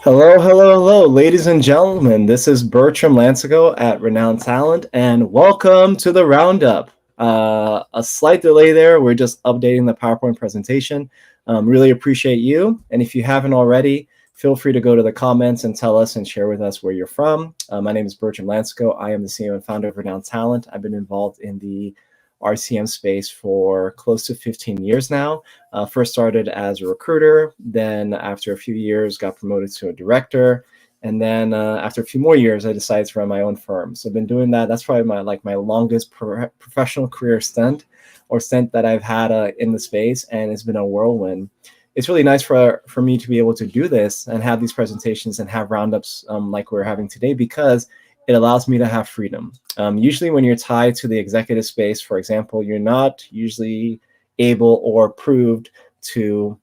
Hello, hello, hello, ladies and gentlemen. This is Bertram Lansigo at Renown Talent, and welcome to the Roundup. A slight delay there. We're just updating the PowerPoint presentation. Really appreciate you. And if you haven't already, feel free to go to the comments and tell us and share with us where you're from. My name is Bertram Lansigo. I am the CEO and founder of Renown Talent. I've been involved in the RCM space for close to 15 years now. First started as a recruiter, then after a few years got promoted to a director, and then after a few more years I decided to run my own firm. So I've been doing that. That's probably my longest professional career stint that I've had in the space, and it's been a whirlwind. It's really nice for me to be able to do this and have these presentations and have roundups like we're having today, because it allows me to have freedom. Usually when you're tied to the executive space, for example, you're not usually able or approved to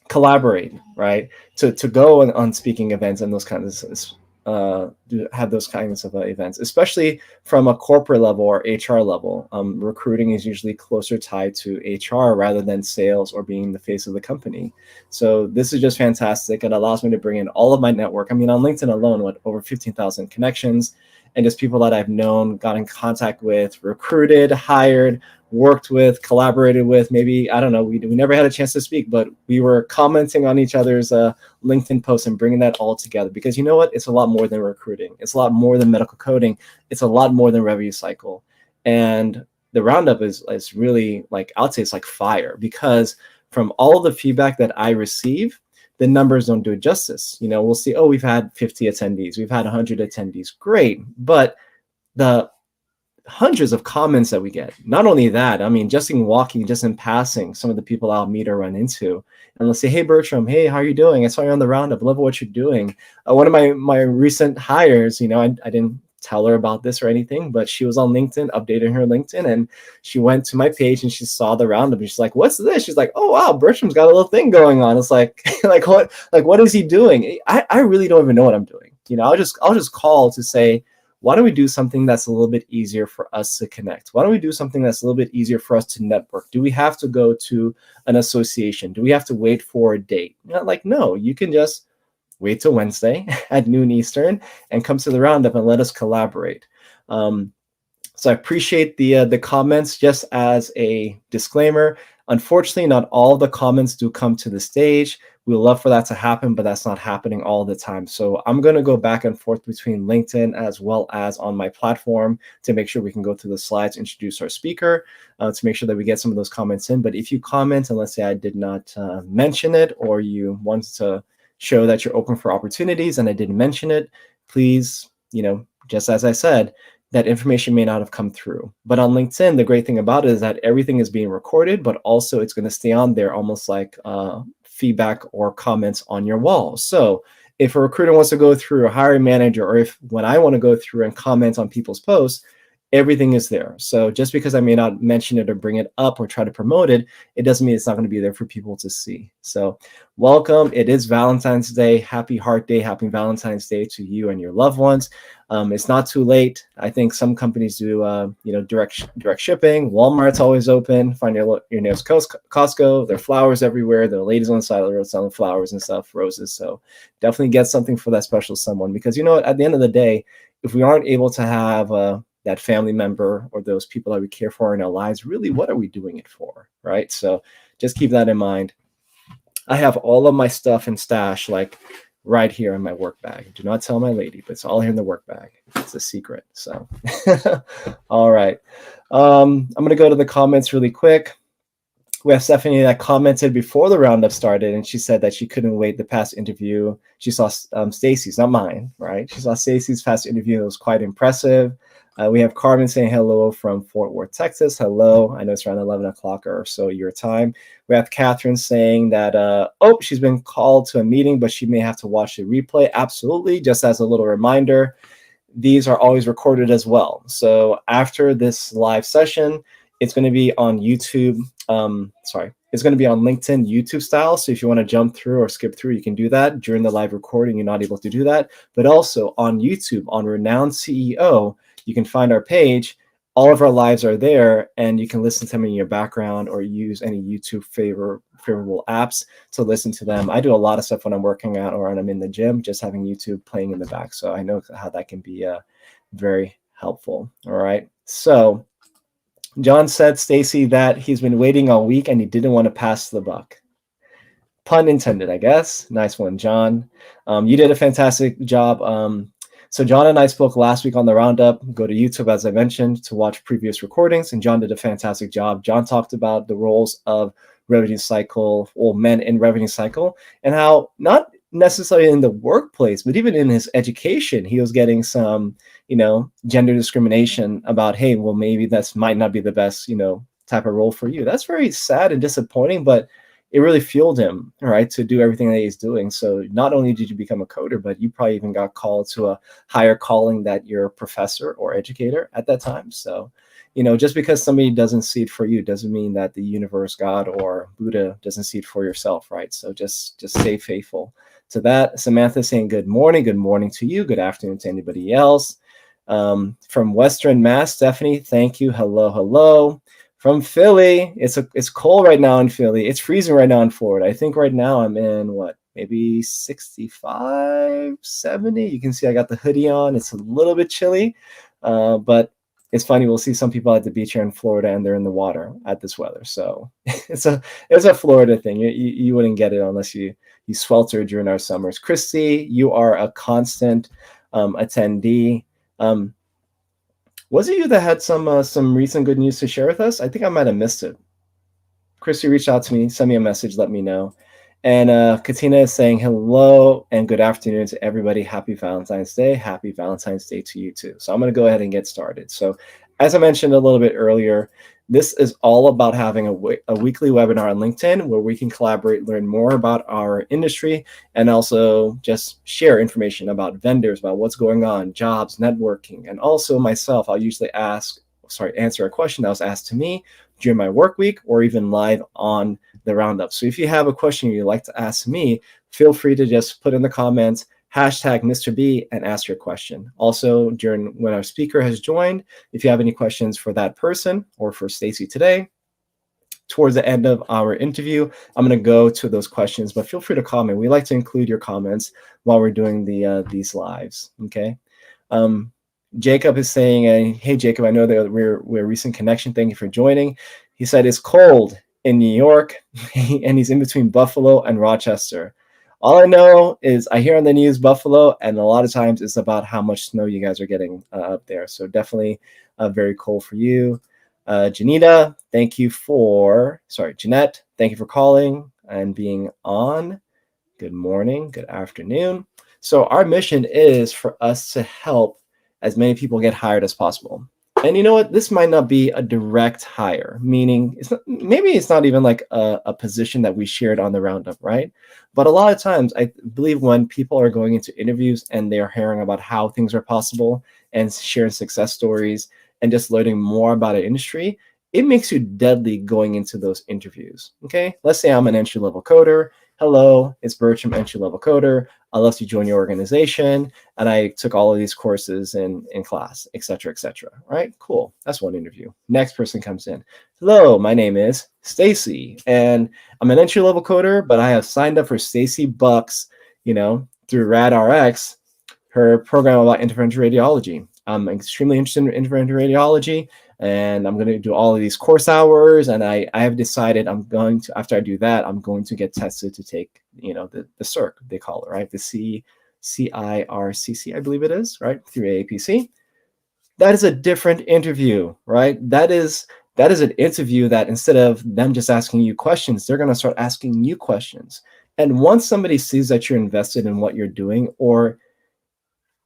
collaborate, right? To go on speaking events and those kinds of have those kinds of events, especially from a corporate level or HR level. Recruiting is usually closer tied to HR rather than sales or being the face of the company. So this is just fantastic. It allows me to bring in all of my network. I mean, on LinkedIn alone, what, over 15,000 connections, and just people that I've known, got in contact with, recruited, hired, worked with, collaborated with. Maybe, I don't know, we never had a chance to speak, but we were commenting on each other's LinkedIn posts and bringing that all together, because you know what? It's a lot more than recruiting. It's a lot more than medical coding. It's a lot more than revenue cycle. And the roundup is really, like, I'll say it's like fire, because from all the feedback that I receive, the numbers don't do it justice. You know, we'll see, oh, we've had 50 attendees, we've had 100 attendees. Great. But the hundreds of comments that we get. Not only that, I mean, just in walking, just in passing, some of the people I'll meet or run into, and they'll say, "Hey, Bertram, hey, how are you doing? I saw you on the roundup. Love what you're doing." One of my recent hires, you know, I didn't tell her about this or anything, but she was on LinkedIn, updating her LinkedIn, and she went to my page and she saw the roundup, and she's like, "What's this?" She's like, "Oh wow, Bertram's got a little thing going on." It's like, what is he doing? I really don't even know what I'm doing. You know, I'll just call to say, why don't we do something that's a little bit easier for us to connect? Why don't we do something that's a little bit easier for us to network? Do we have to go to an association? Do we have to wait for a date? Not like, no, you can just wait till Wednesday at noon Eastern and come to the roundup and let us collaborate. So I appreciate the comments. Just as a disclaimer, unfortunately, not all the comments do come to the stage. We would love for that to happen, but that's not happening all the time. So I'm going to go back and forth between LinkedIn as well as on my platform to make sure we can go through the slides, introduce our speaker, to make sure that we get some of those comments in. But if you comment, and let's say I did not mention it, or you want to show that you're open for opportunities and I didn't mention it, please, you know, just as I said, that information may not have come through. But on LinkedIn, the great thing about it is that everything is being recorded, but also it's going to stay on there almost like feedback or comments on your wall. So if a recruiter wants to go through, a hiring manager, or if when I want to go through and comment on people's posts, everything is there. So just because I may not mention it or bring it up or try to promote it, it doesn't mean it's not going to be there for people to see. So welcome. It is Valentine's Day. Happy Heart Day. Happy Valentine's Day to you and your loved ones. It's not too late. I think some companies do, you know, direct shipping. Walmart's always open. Find your nearest Costco. There are flowers everywhere. There are ladies on the side of the road selling flowers and stuff, roses. So definitely get something for that special someone, because you know what? At the end of the day, if we aren't able to have that family member or those people that we care for in our lives, really, what are we doing it for, right? So just keep that in mind. I have all of my stuff in stash, like right here in my work bag. Do not tell my lady, but it's all here in the work bag. It's a secret. So, all right. I'm going to go to the comments really quick. We have Stephanie that commented before the roundup started, and she said that she couldn't wait the past interview. She saw Stacie's, not mine, right? She saw Stacie's past interview. It was quite impressive. We have Carmen saying hello from Fort Worth, Texas. Hello. I know it's around 11 o'clock or so your time. We have Catherine saying that, oh, she's been called to a meeting, but she may have to watch the replay. Absolutely. Just as a little reminder, these are always recorded as well. So after this live session, it's going to be on YouTube. It's going to be on LinkedIn YouTube style. So if you want to jump through or skip through, you can do that. During the live recording, you're not able to do that. But also on YouTube, on Renown CEO, you can find our page. all of our lives are there, and you can listen to them in your background or use any YouTube favorable apps to listen to them. I do a lot of stuff when I'm working out or when I'm in the gym, just having YouTube playing in the back. So I know how that can be very helpful. All right. So John said, Stacie, that he's been waiting all week and he didn't want to pass the buck. Pun intended, I guess. Nice one, John. You did a fantastic job. So John and I spoke last week on the Roundup. Go to YouTube, as I mentioned, to watch previous recordings, and John did a fantastic job. John talked about the roles of revenue cycle, or men in revenue cycle, and how not necessarily in the workplace, but even in his education, he was getting some, gender discrimination about, hey, well, maybe that's might not be the best, type of role for you. That's very sad and disappointing, but it really fueled him, right, to do everything that he's doing. So not only did you become a coder, but you probably even got called to a higher calling that you're a professor or educator at that time. So, just because somebody doesn't see it for you doesn't mean that the universe, God, or Buddha doesn't see it for yourself, right? So just stay faithful to that. Samantha saying good morning to you. Good afternoon to anybody else. From Western Mass, Stephanie, thank you. Hello. From Philly, it's cold right now in Philly. It's freezing right now in Florida. I think right now I'm in maybe 65, 70. You can see I got the hoodie on. It's a little bit chilly, but it's funny. We'll see some people at the beach here in Florida and they're in the water at this weather. So it's a Florida thing. You wouldn't get it unless you swelter during our summers. Christy, you are a constant attendee. Was it you that had some recent good news to share with us? I think I might have missed it. Christy reached out to me, sent me a message, let me know. And Katina is saying hello and good afternoon to everybody. Happy Valentine's Day. Happy Valentine's Day to you too. So I'm going to go ahead and get started. So as I mentioned a little bit earlier, this is all about having a weekly webinar on LinkedIn where we can collaborate, learn more about our industry, and also just share information about vendors, about what's going on, jobs, networking. And also myself, I'll usually answer a question that was asked to me during my work week or even live on the Roundup. So if you have a question you'd like to ask me, feel free to just put in the comments, hashtag Mr. B, and ask your question. Also, when our speaker has joined, if you have any questions for that person or for Stacie today, towards the end of our interview, I'm going to go to those questions, but feel free to comment. We like to include your comments while we're doing these lives, okay? Jacob is saying, hey, Jacob, I know that we're a recent connection. Thank you for joining. He said it's cold in New York, and he's in between Buffalo and Rochester. All I know is I hear on the news Buffalo, and a lot of times it's about how much snow you guys are getting up there. So definitely very cold for you. Jeanette, thank you for calling and being on. Good morning, good afternoon. So our mission is for us to help as many people get hired as possible. And you know what? This might not be a direct hire, meaning maybe it's not even like a position that we shared on the Roundup, right? But a lot of times, I believe when people are going into interviews and they're hearing about how things are possible and sharing success stories and just learning more about an industry, it makes you deadly going into those interviews, okay? Let's say I'm an entry-level coder. Hello, it's Bertram, entry-level coder. I'd love to join your organization, and I took all of these courses in class, et cetera, right? Cool, that's one interview. Next person comes in. Hello, my name is Stacie, and I'm an entry-level coder, but I have signed up for Stacie Bucks, through RadRx, her program about interventional radiology. I'm extremely interested in interventional radiology, and I'm going to do all of these course hours. And I have decided after I do that, I'm going to get tested to take, the CIRC, they call it, right? The CIRCC, I believe it is, right? Through AAPC. That is a different interview, right? That is an interview that instead of them just asking you questions, they're going to start asking you questions. And once somebody sees that you're invested in what you're doing, or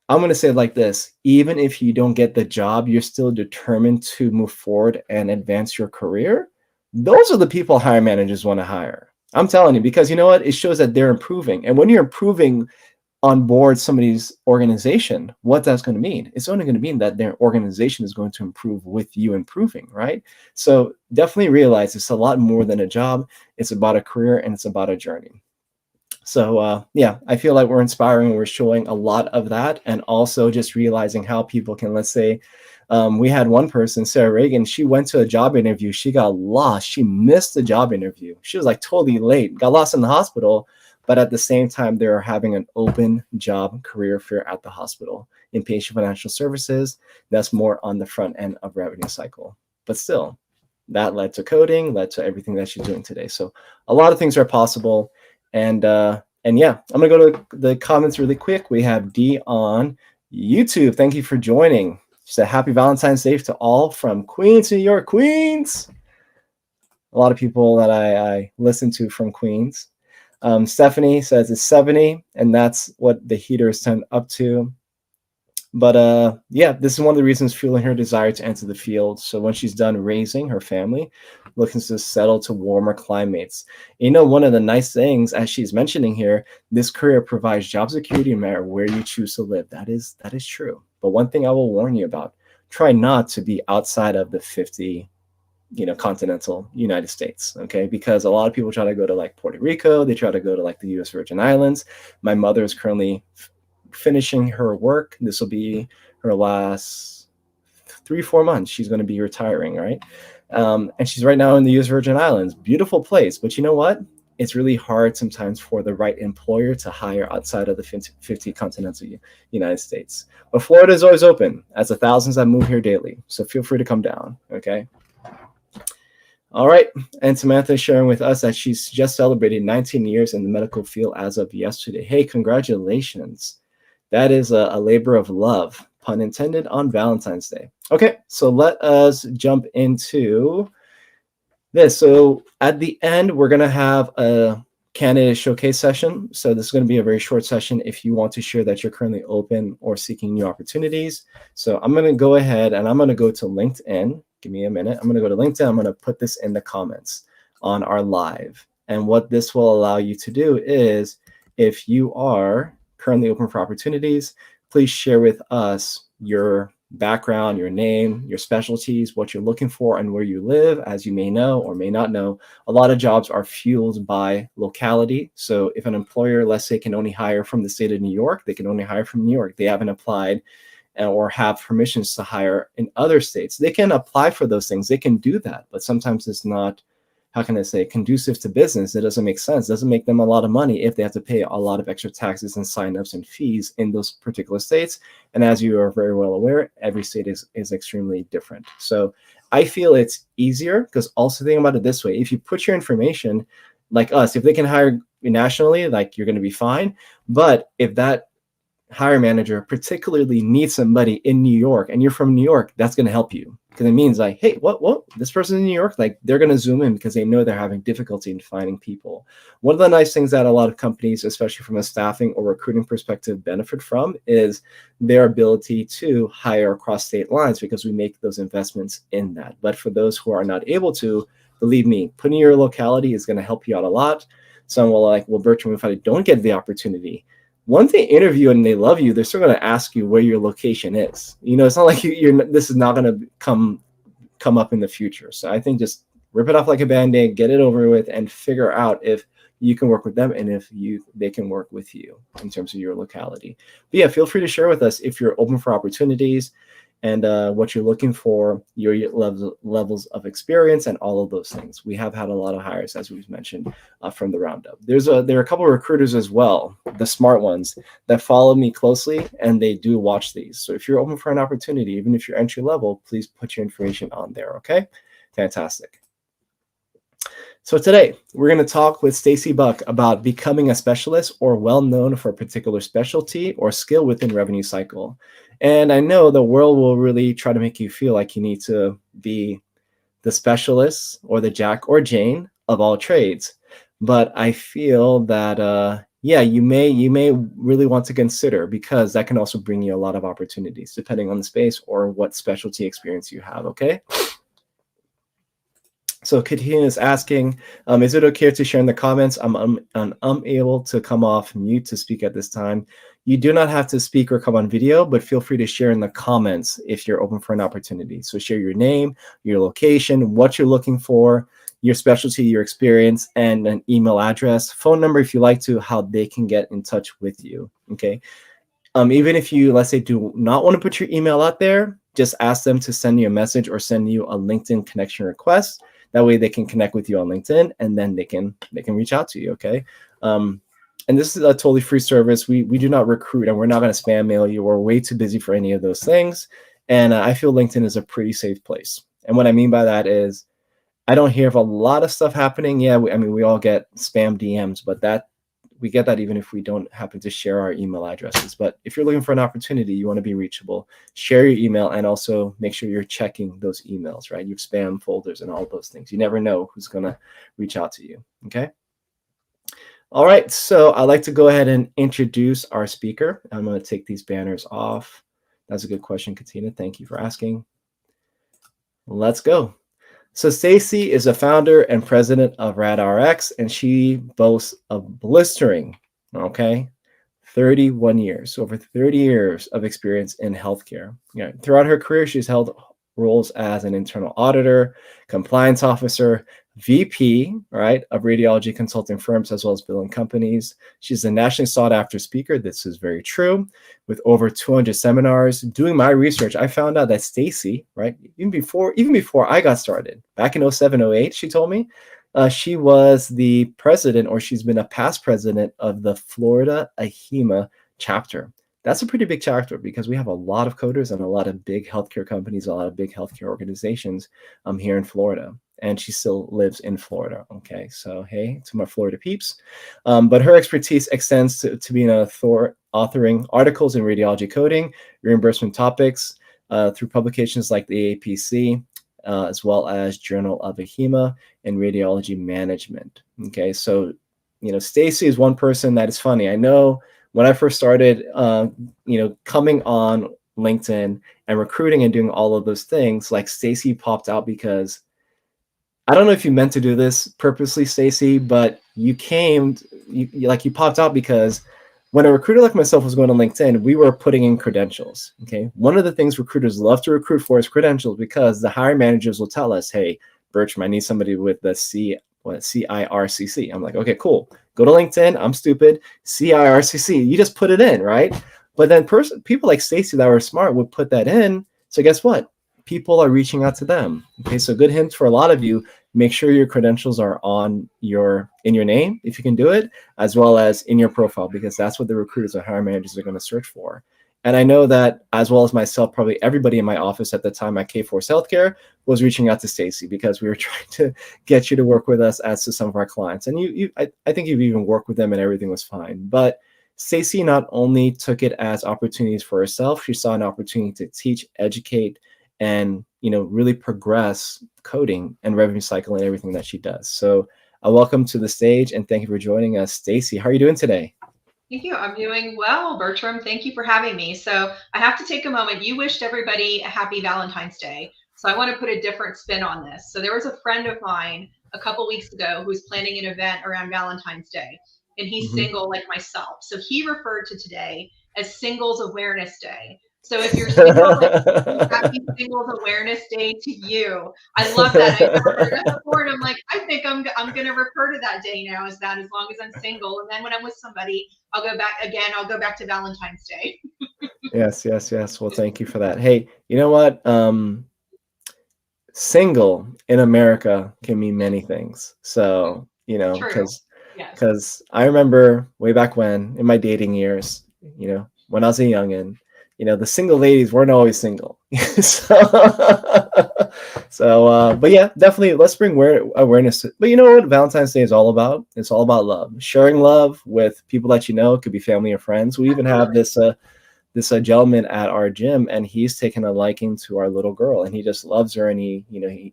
I'm going to say it like this, even if you don't get the job, you're still determined to move forward and advance your career. Those are the people hiring managers want to hire. I'm telling you, because you know what? It shows that they're improving. And when you're improving on board somebody's organization, what that's going to mean? It's only going to mean that their organization is going to improve with you improving, right? So definitely realize it's a lot more than a job. It's about a career and it's about a journey. So yeah, I feel like we're inspiring. We're showing a lot of that, and also just realizing how people can, let's say, we had one person, Sarah Reagan. She went to a job interview. She got lost. She missed the job interview. She was like totally late. Got lost in the hospital, but at the same time, they're having an open job career fair at the hospital in patient financial services. That's more on the front end of revenue cycle, but still, that led to coding, led to everything that she's doing today. So a lot of things are possible. And yeah, I'm gonna go to the comments really quick. We have D on YouTube. Thank you for joining. She said, "Happy Valentine's Day to all from Queens, New York." Queens. A lot of people that I listen to from Queens. Stephanie says it's 70, and that's what the heaters turned up to. But yeah, this is one of the reasons fueling her desire to enter the field. So when she's done raising her family, looking to settle to warmer climates. You know, one of the nice things, as she's mentioning here, this career provides job security no matter where you choose to live. That is true. But one thing I will warn you about: try not to be outside of the 50, continental United States. Okay, because a lot of people try to go to like Puerto Rico. They try to go to like the U.S. Virgin Islands. My mother is currently finishing her work. This will be her last 3-4 months. She's going to be retiring, right? And she's right now in the U.S. Virgin Islands. Beautiful place, but you know what? It's really hard sometimes for the right employer to hire outside of the 50 continental United States. But Florida is always open, as the thousands that move here daily. So feel free to come down, okay? All right, and Samantha is sharing with us that she's just celebrated 19 years in the medical field as of yesterday. Hey, congratulations. That is a labor of love, pun intended, on Valentine's Day. Okay, so let us jump into this. So at the end, we're going to have a candidate showcase session. So this is going to be a very short session if you want to share that you're currently open or seeking new opportunities. So I'm going to go ahead and I'm going to go to LinkedIn. Give me a minute. I'm going to go to LinkedIn. I'm going to put this in the comments on our live. And what this will allow you to do is, if you are currently open for opportunities, please share with us your background, your name, your specialties, what you're looking for, and where you live. As you may know or may not know, a lot of jobs are fueled by locality. So if an employer, let's say, can only hire from the state of New York, they can only hire from New York. They haven't applied or have permissions to hire in other states. They can apply for those things. They can do that, but sometimes it's not, how can I say, conducive to business. It doesn't make sense. It doesn't make them a lot of money if they have to pay a lot of extra taxes and signups and fees in those particular states. And as you are very well aware, every state is extremely different. So I feel it's easier, because also think about it this way: if you put your information, like us, if they can hire nationally, like, you're going to be fine. But if that hiring manager particularly needs somebody in New York and you're from New York, that's going to help you, because it means like, hey, what this person in New York, like, they're going to zoom in because they know they're having difficulty in finding people. One of the nice things that a lot of companies, especially from a staffing or recruiting perspective, benefit from is their ability to hire across state lines, because we make those investments in that. But for those who are not able to, believe me, putting your locality is going to help you out a lot. Some will like, well, Bertram, if I don't get the opportunity, once they interview and they love you, they're still going to ask you where your location is. It's not like this is not going to come up in the future. So I think just rip it off like a Band-Aid, get it over with, and figure out if you can work with them and if they can work with you in terms of your locality. But yeah, feel free to share with us if you're open for opportunities and what you're looking for, your levels of experience, and all of those things. We have had a lot of hires, as we've mentioned, from the roundup. There are a couple of recruiters as well, the smart ones, that follow me closely, and they do watch these. So if you're open for an opportunity, even if you're entry level, please put your information on there, okay? Fantastic. So today, we're going to talk with Stacie Buck about becoming a specialist or well-known for a particular specialty or skill within revenue cycle. And I know the world will really try to make you feel like you need to be the specialist or the Jack or Jane of all trades. But I feel that, yeah, you may really want to consider, because that can also bring you a lot of opportunities depending on the space or what specialty experience you have, okay? So Katina is asking, is it okay to share in the comments? I'm unable to come off mute to speak at this time. You do not have to speak or come on video, but feel free to share in the comments if you're open for an opportunity. So share your name, your location, what you're looking for, your specialty, your experience, and an email address, phone number if you like to, how they can get in touch with you. Okay. Even if you, let's say, do not want to put your email out there, just ask them to send you a message or send you a LinkedIn connection request. That way they can connect with you on LinkedIn, and then they can reach out to you. Okay. And this is a totally free service. We do not recruit, and we're not going to spam mail you. We're way too busy for any of those things. And I feel LinkedIn is a pretty safe place. And what I mean by that is I don't hear of a lot of stuff happening. Yeah, I mean, we all get spam DMs, but we get that even if we don't happen to share our email addresses. But if you're looking for an opportunity, you want to be reachable, share your email, and also make sure you're checking those emails, right? Your spam folders and all those things. You never know who's going to reach out to you. Okay. All right. So I'd like to go ahead and introduce our speaker. I'm going to take these banners off. That's a good question, Katina. Thank you for asking. Let's go. So Stacie is a founder and president of RadRx, and she boasts of blistering, 31 years, over 30 years of experience in healthcare. Throughout her career, she's held roles as an internal auditor, compliance officer, VP, right, of radiology consulting firms, as well as billing companies. She's a nationally sought after speaker. This is very true. With over 200 seminars. Doing my research, I found out that Stacie, right, even before I got started, back in 07, 08, she told me, she was the president, or she's been a past president of the Florida AHIMA chapter. That's a pretty big chapter because we have a lot of coders and a lot of big healthcare companies, a lot of big healthcare organizations here in Florida. And she still lives in Florida. Okay, so hey, to my Florida peeps. But her expertise extends to being an authoring articles in radiology coding, reimbursement topics through publications like the AAPC, as well as Journal of AHIMA and Radiology Management. Okay, so Stacie is one person that is funny. I know when I first started, coming on LinkedIn and recruiting and doing all of those things, like Stacie popped out because I don't know if you meant to do this purposely, Stacie, but you popped out because when a recruiter like myself was going to LinkedIn, we were putting in credentials. Okay. One of the things recruiters love to recruit for is credentials, because the hiring managers will tell us, hey, Bertram, I need somebody with the CIRCC. I'm like, okay, cool. Go to LinkedIn. I'm stupid. CIRCC. You just put it in, right? But then people like Stacie that were smart would put that in. So guess what? People are reaching out to them. Okay, so good hint for a lot of you. Make sure your credentials are in your name, if you can do it, as well as in your profile, because that's what the recruiters or hiring managers are going to search for. And I know that, as well as myself, probably everybody in my office at the time at K-Force Healthcare was reaching out to Stacie because we were trying to get you to work with us as to some of our clients. And I think you've even worked with them and everything was fine. But Stacie not only took it as opportunities for herself, she saw an opportunity to teach, educate, and really progress coding and revenue cycle and everything that she does. So welcome to the stage, and thank you for joining us, Stacie. How are you doing today? Thank you. I'm doing well, Bertram. Thank you for having me. So I have to take a moment. You wished everybody a happy Valentine's Day. So I want to put a different spin on this. So there was a friend of mine a couple weeks ago who was planning an event around Valentine's Day, and he's single like myself. So he referred to today as Singles Awareness Day. So if you're single, happy Singles Awareness Day to you. I love that. I never heard that before, and I'm like, I think I'm going to refer to that day now as that, as long as I'm single. And then when I'm with somebody, I'll go back again. I'll go back to Valentine's Day. Yes. Well, thank you for that. Hey, you know what? Single in America can mean many things. So, because I remember way back when, in my dating years, when I was a youngin', the single ladies weren't always single. But yeah, definitely let's bring awareness. But you know what Valentine's Day is all about? It's all about love. Sharing love with people that you know. It could be family or friends. We even have this gentleman at our gym, and he's taken a liking to our little girl, and he just loves her, and he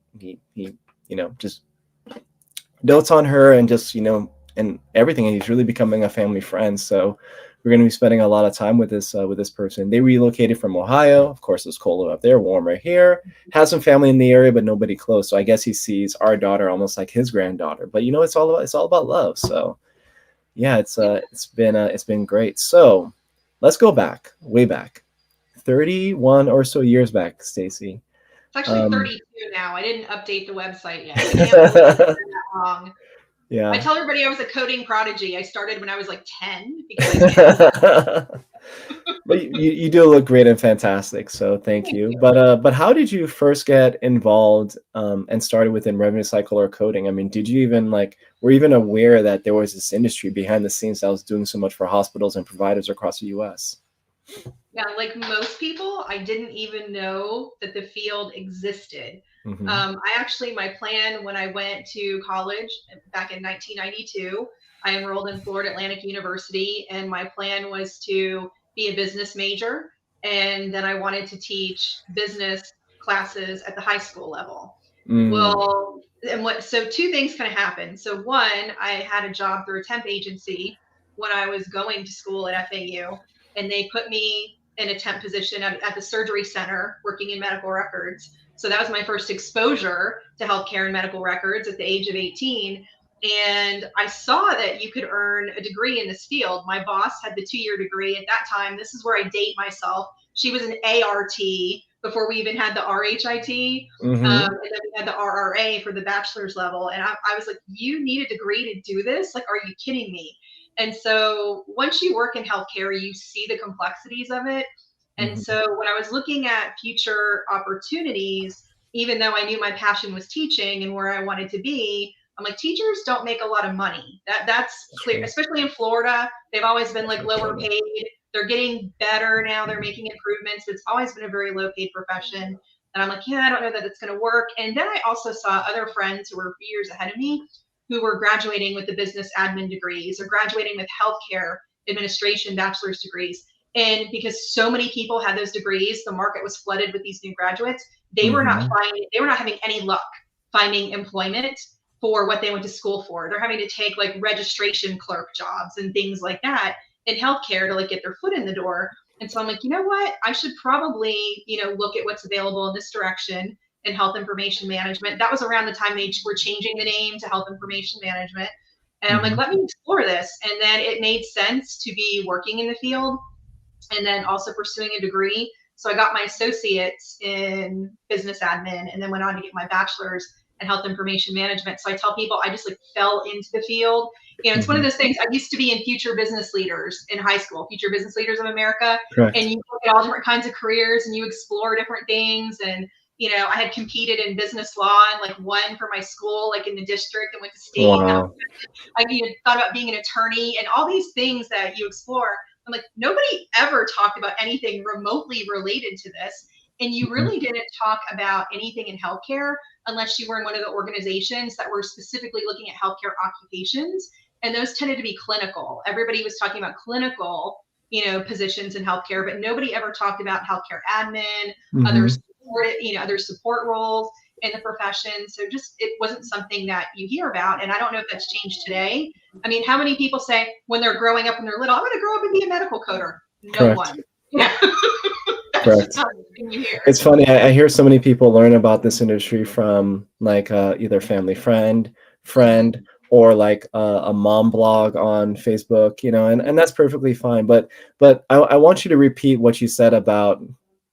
just dotes on her, and just and everything, and he's really becoming a family friend. So we're going to be spending a lot of time with this person. They relocated from Ohio. Of course, it's colder up there, warmer here. Has some family in the area, but nobody close. So I guess he sees our daughter almost like his granddaughter. But it's all about love. So yeah, it's been great. So let's go back, way back, 31 or so years back, Stacie. It's actually Um, 32 now. I didn't update the website yet. I can't believe it's been that long. I yeah. tell everybody I was a coding prodigy. I started when I was like 10 because I can't. But you do look great and fantastic, so thank Thank you. you. But how did you first get involved and started within revenue cycle or coding? I mean, did you even were you even aware that there was this industry behind the scenes that was doing so much for hospitals and providers across the U.S.? Yeah, like most people, I didn't even know that the field existed. Hmm. My plan when I went to college back in 1992, I enrolled in Florida Atlantic University, and my plan was to be a business major. And then I wanted to teach business classes at the high school level. Mm. Well, so two things kind of happened. So one, I had a job through a temp agency when I was going to school at FAU, and they put me in a temp position at the surgery center working in medical records. So that was my first exposure to healthcare and medical records at the age of 18. And I saw that you could earn a degree in this field. My boss had the 2-year degree at that time. This is where I date myself. She was an ART before we even had the RHIT. Hmm. And then we had the RRA for the bachelor's level. And I was like, you need a degree to do this? Like, are you kidding me? And so once you work in healthcare, you see the complexities of it. And Hmm. so when I was looking at future opportunities, even though I knew my passion was teaching and where I wanted to be, I'm like, teachers don't make a lot of money. That's clear, Sure. especially in Florida. They've always been like lower Unfortunately. paid. They're getting better now. They're making improvements. It's always been a very low paid profession. And I'm like, yeah, I don't know that it's going to work. And then I also saw other friends who were a few years ahead of me who were graduating with the business admin degrees or graduating with healthcare administration bachelor's degrees. And because so many people had those degrees, the market was flooded with these new graduates. They were not Hmm. having any luck finding employment for what they went to school for. They're having to take like registration clerk jobs and things like that in healthcare to like get their foot in the door. And so I'm like, you know what? I should probably, look at what's available in this direction in health information management. That was around the time they were changing the name to health information management. And I'm like, Hmm. let me explore this. And then it made sense to be working in the field and then also pursuing a degree. So I got my associates in business admin and then went on to get my bachelor's in health information management. So I tell people I just like fell into the field. It's one of Hmm. those things. I used to be in Future Business Leaders in high school, Future Business Leaders of America, and Correct. you look at all different kinds of careers and you explore different things. And I had competed in business law and like won for my school, like in the district, and went to state. And Wow. I thought about being an attorney and all these things that you explore. I'm like, nobody ever talked about anything remotely related to this. And you Mhm. really didn't talk about anything in healthcare unless you were in one of the organizations that were specifically looking at healthcare occupations. And those tended to be clinical. Everybody was talking about clinical, positions in healthcare, but nobody ever talked about healthcare admin, Mhm. other support roles in the profession. So just it wasn't something that you hear about. And I don't know if that's changed today. I mean, how many people say when they're growing up and they're little, I'm going to grow up and be a medical coder? No Correct. one. Yeah, that's just Correct. not something you hear. It's funny. I hear so many people learn about this industry from either family friend, Mm-hmm. or like a mom blog on Facebook. And that's perfectly fine. But I want you to repeat what you said about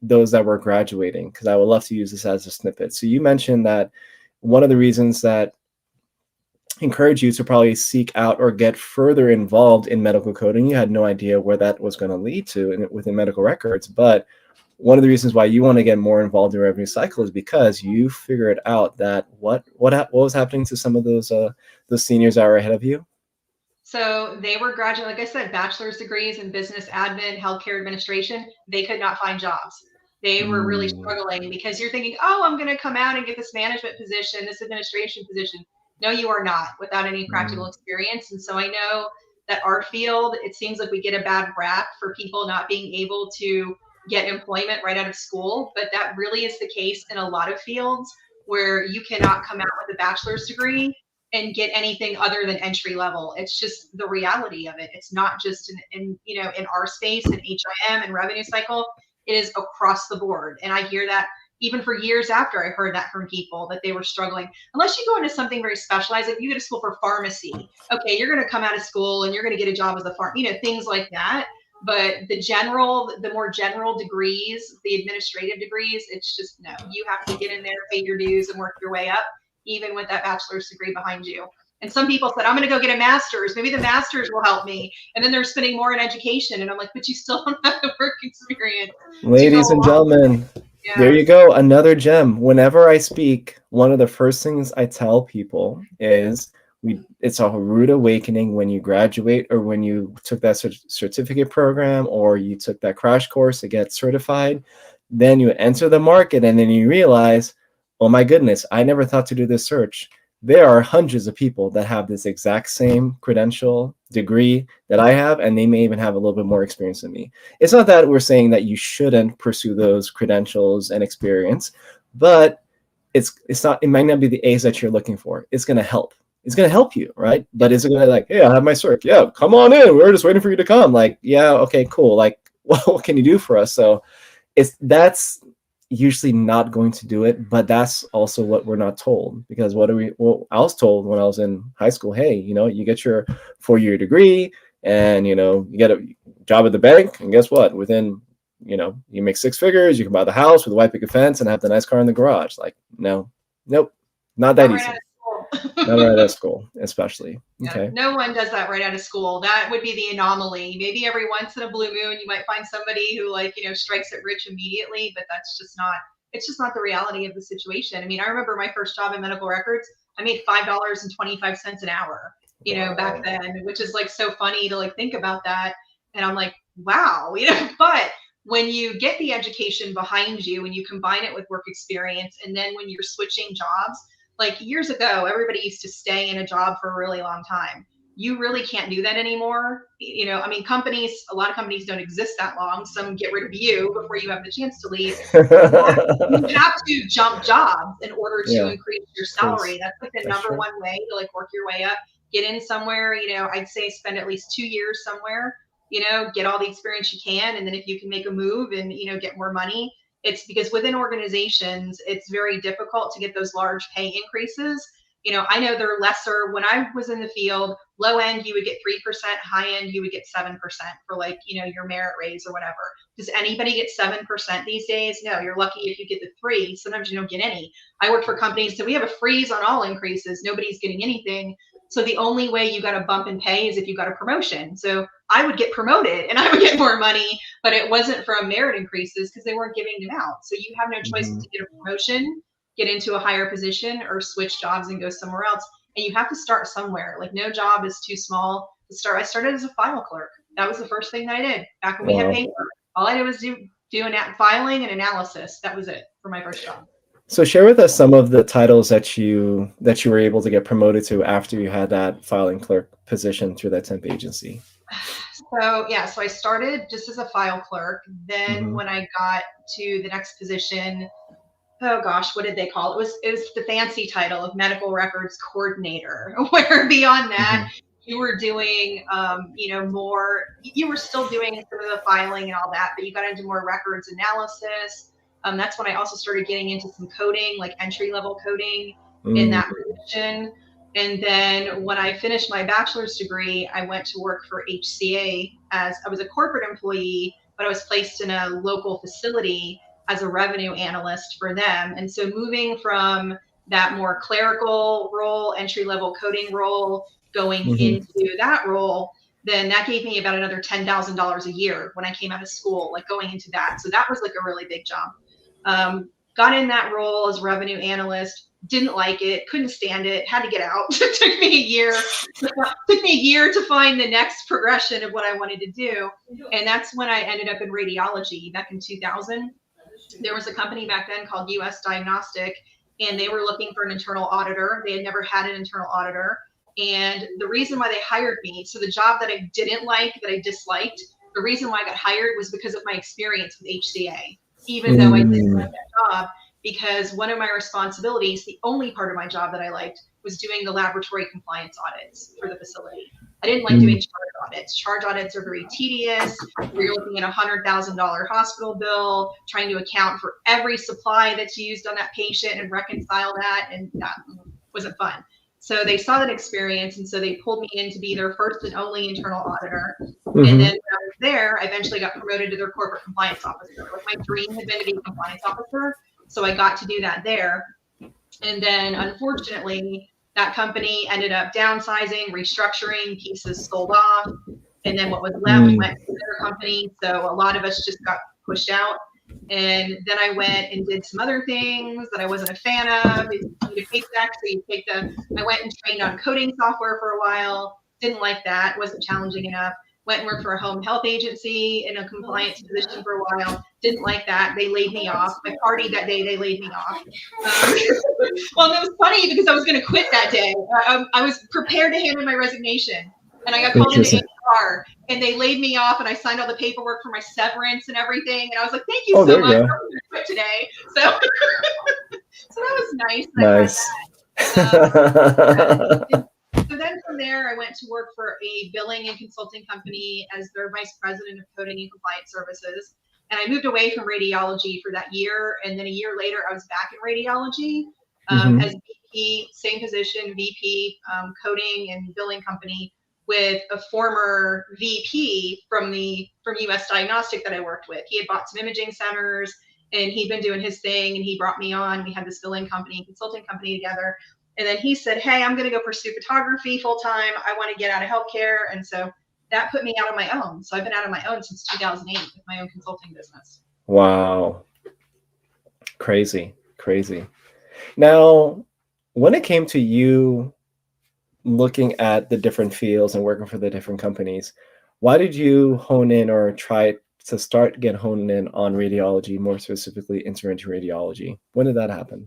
those that were graduating, because I would love to use this as a snippet. So you mentioned that one of the reasons that encourage you to probably seek out or get further involved in medical coding. You had no idea where that was going to lead to within medical records, but one of the reasons why you want to get more involved in revenue cycle is because you figured out that what was happening to some of those seniors that were ahead of you. So they were graduating, like I said, bachelor's degrees in business admin, healthcare administration. They could not find jobs. They were really Mm, struggling because you're thinking, oh, I'm going to come out and get this management position, this administration position. No, you are not without any practical mm, experience. And so I know that our field, it seems like we get a bad rap for people not being able to get employment right out of school. But that really is the case in a lot of fields where you cannot come out with a bachelor's degree and get anything other than entry level. It's just the reality of it. It's not just in our space in HIM and revenue cycle. It is across the board, and I hear that even for years after I heard that from people that they were struggling. Unless you go into something very specialized, like you go to school for pharmacy, okay, you're going to come out of school and you're going to get a job as a things like that. But the more general degrees, the administrative degrees, it's just no. You have to get in there, pay your dues, and work your way up, even with that bachelor's degree behind you. And some people said, I'm going to go get a master's. Maybe the master's will help me. And then they're spending more in education. And I'm like, but you still don't have the work experience to go Ladies and along. gentlemen, there Yeah. you go. Another gem. Whenever I speak, one of the first things I tell people is it's a rude awakening when you graduate or when you took that certificate program or you took that crash course to get certified. Then you enter the market and then you realize, oh my goodness, I never thought to do this search. There are hundreds of people that have this exact same credential degree that I have, and they may even have a little bit more experience than me. It's not that we're saying that you shouldn't pursue those credentials and experience, but it's not, it might not be the A's that you're looking for. It's going to help. It's going to help you, right? But is it going to like, hey, I have my cert. Yeah, come on in. We're just waiting for you to come. Like, yeah, okay, cool. Like, what can you do for us? So that's usually not going to do it, but that's also what we're not told, because well, I was told when I was in high school, hey, you get your 4-year degree and you get a job at the bank, and guess what, within you make 6 figures, you can buy the house with a white picket fence and have the nice car in the garage. Like, no, nope, not that Not right out easy. of Not right school. out of school, especially. Yeah, Okay. no one does that right out of school. That would be the anomaly. Maybe every once in a blue moon you might find somebody who strikes it rich immediately, but that's just not it's just not the reality of the situation. I mean, I remember my first job in medical records, I made $5.25 an hour, back Wow. then, which is like so funny to like think about that. And I'm like, wow, but when you get the education behind you and you combine it with work experience, and then when you're switching jobs, like years ago, everybody used to stay in a job for a really long time. You really can't do that anymore. I mean, a lot of companies don't exist that long. Some get rid of you before you have the chance to leave. You have to jump jobs in order to Yeah, increase your please. salary. That's like the That's number true. one way to like work your way up. Get in somewhere, I'd say spend at least 2 years somewhere, get all the experience you can. And then if you can make a move and, get more money, it's because within organizations, it's very difficult to get those large pay increases. I know they're lesser. When I was in the field, low end, you would get 3%, high end, you would get 7% for like, your merit raise or whatever. Does anybody get 7% these days? No, you're lucky if you get the 3. Sometimes you don't get any. I work for companies, so we have a freeze on all increases. Nobody's getting anything. So the only way you got a bump in pay is if you got a promotion. So I would get promoted and I would get more money, but it wasn't from merit increases because they weren't giving them out. So you have no choice Hmm. to get a promotion, get into a higher position, or switch jobs and go somewhere else. And you have to start somewhere. Like no job is too small to start. I started as a file clerk. That was the first thing that I did back when we had Wow. paper. All I did was do filing and analysis. That was it for my first job. So share with us some of the titles that you were able to get promoted to after you had that filing clerk position through that temp agency. So I started just as a file clerk. Then Hmm. when I got to the next position, oh gosh, what did they call it? It was the fancy title of medical records coordinator. Where beyond that, Hmm. you were doing, more. You were still doing some of the filing and all that, but you got into more records analysis. That's when I also started getting into some coding, like entry level coding in Mm. that position. And then when I finished my bachelor's degree, I went to work for HCA as I was a corporate employee, but I was placed in a local facility as a revenue analyst for them. And so moving from that more clerical role, entry level coding role, going Hmm. into that role, then that gave me about another $10,000 a year when I came out of school, like going into that. So that was like a really big jump. Got in that role as revenue analyst, didn't like it, couldn't stand it, had to get out. It took me a year. Took me a year to find the next progression of what I wanted to do. And that's when I ended up in radiology back in 2000. There was a company back then called US Diagnostic, and they were looking for an internal auditor. They had never had an internal auditor. And the reason why they hired me, so the job that I didn't like, that I disliked, the reason why I got hired was because of my experience with HCA, even though I didn't Mm. like that job, because one of my responsibilities, the only part of my job that I liked, was doing the laboratory compliance audits for the facility. I didn't like doing Mm. charge audits. Charge audits are very tedious, where you're looking at $100,000 hospital bill, trying to account for every supply that's used on that patient and reconcile that, and that wasn't fun. So they saw that experience, and so they pulled me in to be their first and only internal auditor. Mm-hmm. And then when I was there, I eventually got promoted to their corporate compliance officer. Like, my dream had been to be a compliance officer, so I got to do that there. And then, unfortunately, that company ended up downsizing, restructuring, pieces sold off, and then what was left went to another company. So a lot of us just got pushed out. And then I went and did some other things that I wasn't a fan of. You need a paycheck, so you take the. I went and trained on coding software for a while. Didn't like that. Wasn't challenging enough. Went and worked for a home health agency in a compliance position for a while. Didn't like that. They laid me off. I partied that day. They laid me off. Well, it was funny because I was going to quit that day. I was prepared to hand in my resignation, and I got called into HR, and they laid me off, and I signed all the paperwork for my severance and everything. And I was like, "Thank you so much. I'm going to quit today." So, so that was nice. Nice. So then from there, I went to work for a billing and consulting company as their vice president of coding and compliance services. And I moved away from radiology for that year. And then a year later, I was back in radiology as VP, same position, VP, coding and billing company, with a former VP from US Diagnostic that I worked with. He had bought some imaging centers, and he'd been doing his thing, and he brought me on. We had this billing company, consulting company together. And then he said, "Hey, I'm going to go pursue photography full time. I want to get out of healthcare." And so that put me out on my own. So I've been out on my own since 2008 with my own consulting business. Wow. Crazy, crazy. Now, when it came to you looking at the different fields and working for the different companies, why did you hone in or try to get honed in on radiology, more specifically interventional radiology? When did that happen?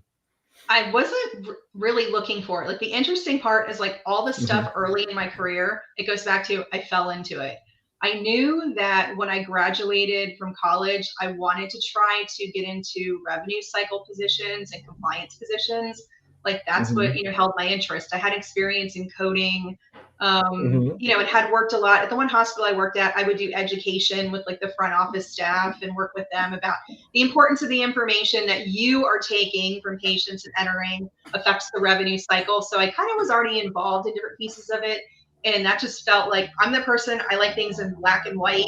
I wasn't really looking for it. Like, the interesting part is, like, all the stuff early in my career, it goes back to I fell into it. I knew that when I graduated from college, I wanted to try to get into revenue cycle positions and compliance positions. Like, that's what, held my interest. I had experience in coding, and had worked a lot at the one hospital I worked at. I would do education with, like, the front office staff and work with them about the importance of the information that you are taking from patients and entering affects the revenue cycle. So I kind of was already involved in different pieces of it. And that just felt like, I'm the person, I like things in black and white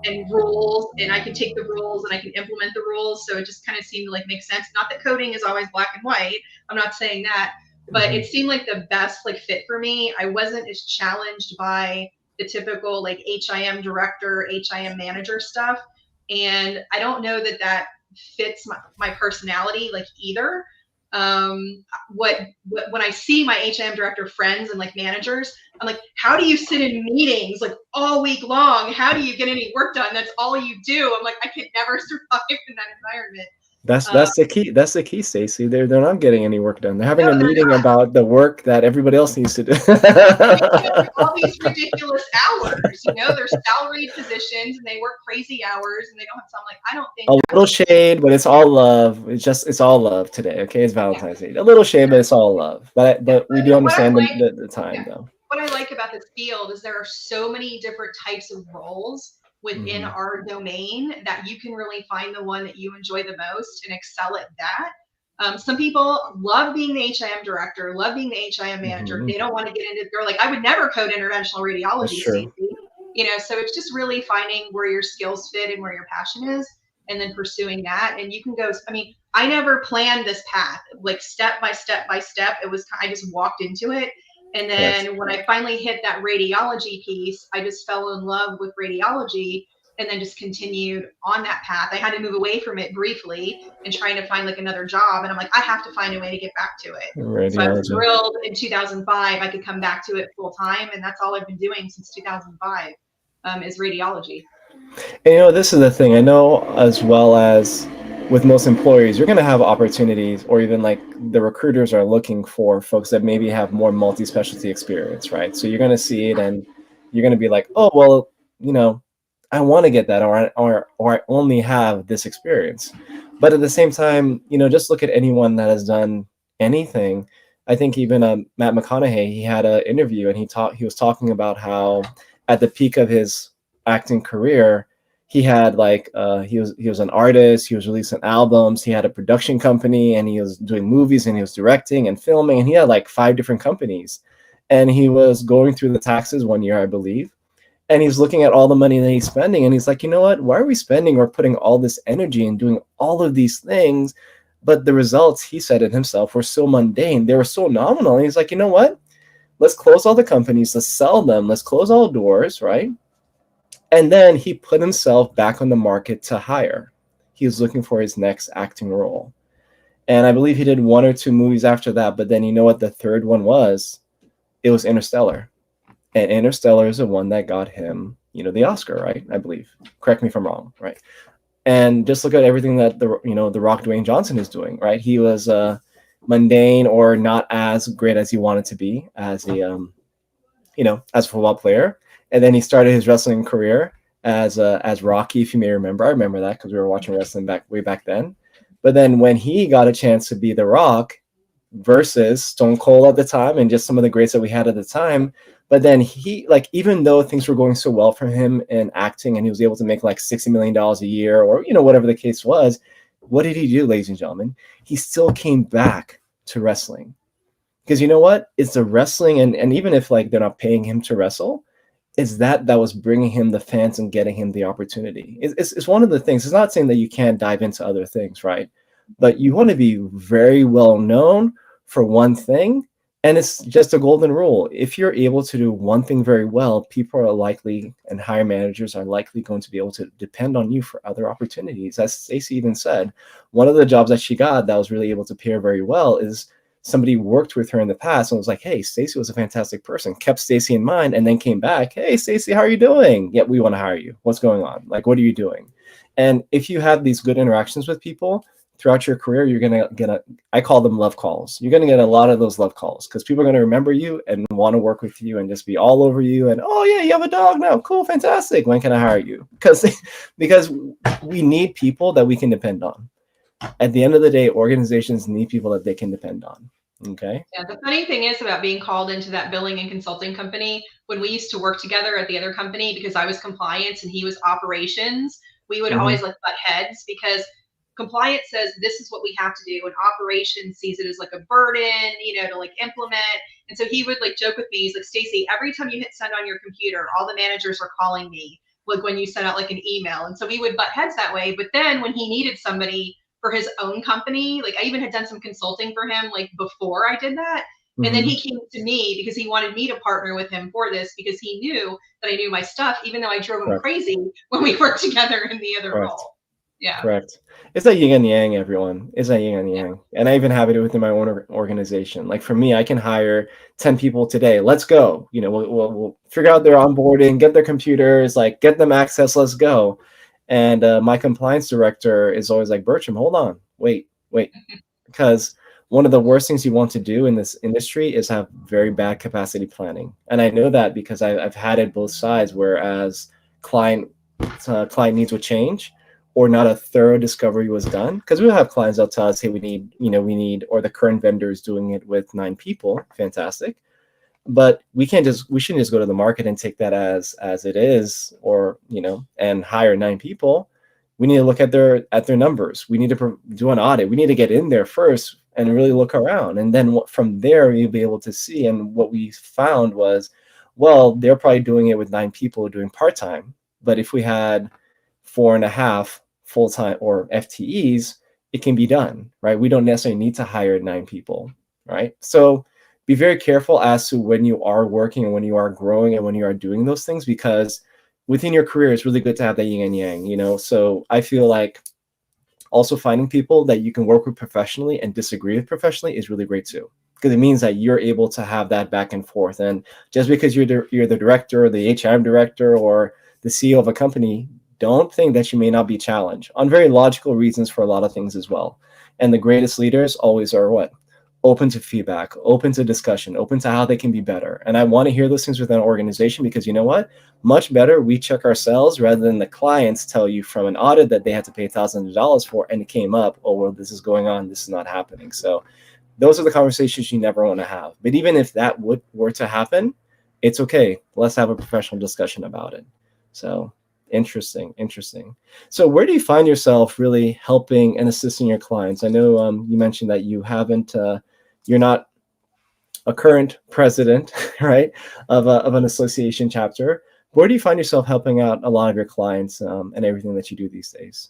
and rules, and I can take the rules and I can implement the rules. So it just kind of seemed to, like, make sense. Not that coding is always black and white. I'm not saying that, but it seemed like the best, like, fit for me. I wasn't as challenged by the typical, like, HIM director, HIM manager stuff. And I don't know that that fits my personality, like, either. When I see my HIM director friends and, like, managers, I'm like, how do you sit in meetings, like, all week long? How do you get any work done? That's all you do. I'm like, I could never survive in that environment. That's the key. That's the key, Stacie. They're not getting any work done. They're having a meeting about the work that everybody else needs to do. All these ridiculous hours, they're salaried positions and they work crazy hours and they don't have time. Like, I don't think a little shade, but it's all love. It's all love today. Okay, it's Valentine's Day. A little shade, but it's all love. But we do understand the time, though. What I like about this field is there are so many different types of roles within our domain that you can really find the one that you enjoy the most and excel at that. Some people love being the HIM director, love being the HIM manager. They don't want to get into, they're like, I would never code interventional radiology, Stacie. So it's just really finding where your skills fit and where your passion is, and then pursuing that. And you can go, I never planned this path, like, step by step by step. I just walked into it. And then when I finally hit that radiology piece, I just fell in love with radiology and then just continued on that path. I had to move away from it briefly and trying to find, like, another job. And I'm like, I have to find a way to get back to it. Radiology. So I was thrilled in 2005 I could come back to it full time. And that's all I've been doing since 2005 is radiology. And this is the thing. I know, as well as with most employers, you're going to have opportunities, or even, like, the recruiters are looking for folks that maybe have more multi-specialty experience, right? So you're going to see it and you're going to be like, oh, well, I want to get that, or I only have this experience. But at the same time, just look at anyone that has done anything. I think even Matt McConaughey, he had an interview and he was talking about how at the peak of his acting career, He had like he was an artist. He was releasing albums. He had a production company, and he was doing movies, and he was directing and filming, and he had like 5 different companies. And he was going through the taxes one year, I believe, and he's looking at all the money that he's spending, and he's like, you know what, why are we spending or putting all this energy and doing all of these things, but the results, he said it himself, were so mundane, they were so nominal. And he's like, you know what, let's close all the companies, let's sell them, let's close all doors, right? And then he put himself back on the market to hire. He was looking for his next acting role, and I believe he did 1 or 2 movies after that. But then, you know what the third one was? It was Interstellar. And Interstellar is the one that got him, the Oscar, right? I believe. Correct me if I'm wrong, right? And just look at everything that the Rock, Dwayne Johnson is doing, right? He was mundane or not as great as he wanted to be as as a football player, and then he started his wrestling career as Rocky, if you may remember. I remember that because we were watching wrestling way back then. But then when he got a chance to be The Rock versus Stone Cold at the time, and just some of the greats that we had at the time. But then he, like, even though things were going so well for him in acting, and he was able to make like $60 million a year, or whatever the case was, what did he do, ladies and gentlemen? He still came back to wrestling, because you know what? It's the wrestling, and even if like they're not paying him to wrestle, it's that was bringing him the fans and getting him the opportunity. It's one of the things. It's not saying that you can't dive into other things, right? But you want to be very well known for one thing, and it's just a golden rule. If you're able to do one thing very well, people are likely, and higher managers are likely, going to be able to depend on you for other opportunities. As Stacie even said, one of the jobs that she got that was really able to pay her very well is somebody worked with her in the past and was like, hey, Stacie was a fantastic person, kept Stacie in mind, and then came back, hey, Stacie, how are you doing? Yeah, we want to hire you. What's going on? Like, what are you doing? And if you have these good interactions with people throughout your career, you're going to get I call them love calls. You're going to get a lot of those love calls, because people are going to remember you and want to work with you and just be all over you. And, oh yeah, you have a dog now. Cool. Fantastic. When can I hire you? Because we need people that we can depend on. At the end of the day, organizations need people that they can depend on. Okay. Yeah, the funny thing is about being called into that billing and consulting company, when we used to work together at the other company, because I was compliance and he was operations, we would always like butt heads, because compliance says this is what we have to do, and operations sees it as like a burden, to like implement. And so he would like joke with me. He's like, Stacie, every time you hit send on your computer, all the managers are calling me, like when you send out like an email. And so we would butt heads that way. But then when he needed somebody for his own company, like I even had done some consulting for him like before I did that. And then he came to me because he wanted me to partner with him for this, because he knew that I knew my stuff, even though I drove him crazy when we worked together in the other role. Yeah. Correct. It's like yin and yang, everyone. It's like yin and yang. And I even have it within my own organization. Like for me, I can hire 10 people today. Let's go. We'll figure out their onboarding, get their computers, like get them access. Let's go. And my compliance director is always like, Bertram, hold on. Wait. Because one of the worst things you want to do in this industry is have very bad capacity planning. And I know that because I've had it both sides, whereas client needs would change, or not a thorough discovery was done. Because we'll have clients that'll tell us, hey, we need, or the current vendor is doing it with 9 people. Fantastic. But we shouldn't just go to the market and take that as it is, or, and hire 9 people. We need to look at their numbers. We need to do an audit. We need to get in there first and really look around. And then from there, you'll be able to see. And what we found was, well, they're probably doing it with 9 people doing part-time. But if we had 4.5 full-time or FTEs, it can be done, right? We don't necessarily need to hire 9 people, right? So be very careful as to when you are working and when you are growing and when you are doing those things, because within your career, it's really good to have that yin and yang, So I feel like also finding people that you can work with professionally and disagree with professionally is really great too, because it means that you're able to have that back and forth. And just because you're the director or the HRM director or the CEO of a company, don't think that you may not be challenged on very logical reasons for a lot of things as well. And the greatest leaders always are what? Open to feedback, open to discussion, open to how they can be better. And I want to hear those things within an organization, because you know what? Much better we check ourselves rather than the clients tell you from an audit that they had to pay thousands of dollars for, and it came up, oh, well, this is going on, this is not happening. So those are the conversations you never want to have. But even if that were to happen, it's okay. Let's have a professional discussion about it. So Interesting, interesting. So where do you find yourself really helping and assisting your clients? I know you mentioned that you haven't, you're not a current president, right, of an association chapter. Where do you find yourself helping out a lot of your clients and everything that you do these days?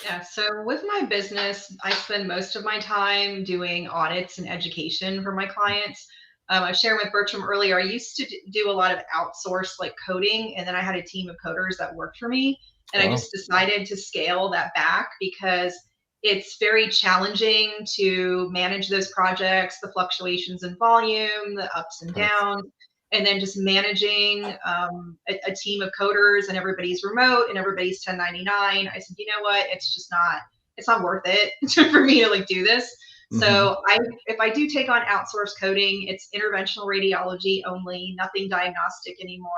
Yeah, so with my business, I spend most of my time doing audits and education for my clients. I was sharing with Bertram earlier, I used to do a lot of outsourced like coding, and then I had a team of coders that worked for me. And I Wow. just decided to scale that back because it's very challenging to manage those projects, the fluctuations in volume, the ups and Nice. downs, and then just managing a team of coders and everybody's remote and everybody's 1099. I said, you know what, it's not worth it for me to like do this. Hmm. So if I do take on outsourced coding, it's interventional radiology only, nothing diagnostic anymore.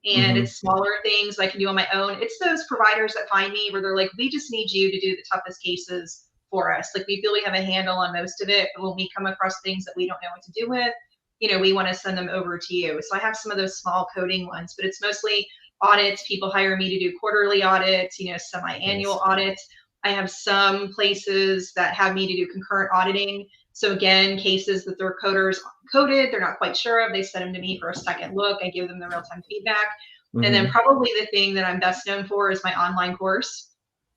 And Hmm. it's smaller things I can do on my own. It's those providers that find me where they're like, we just need you to do the toughest cases for us. Like we feel we have a handle on most of it, but when we come across things that we don't know what to do with, we want to send them over to you. So I have some of those small coding ones, but it's mostly audits. People hire me to do quarterly audits, semi-annual Nice. audits. I have some places that have me to do concurrent auditing. So again, cases that their coders coded, they're not quite sure of, they send them to me for a second look. I give them the real-time feedback. And then Hmm. probably the thing that I'm best known for is my online course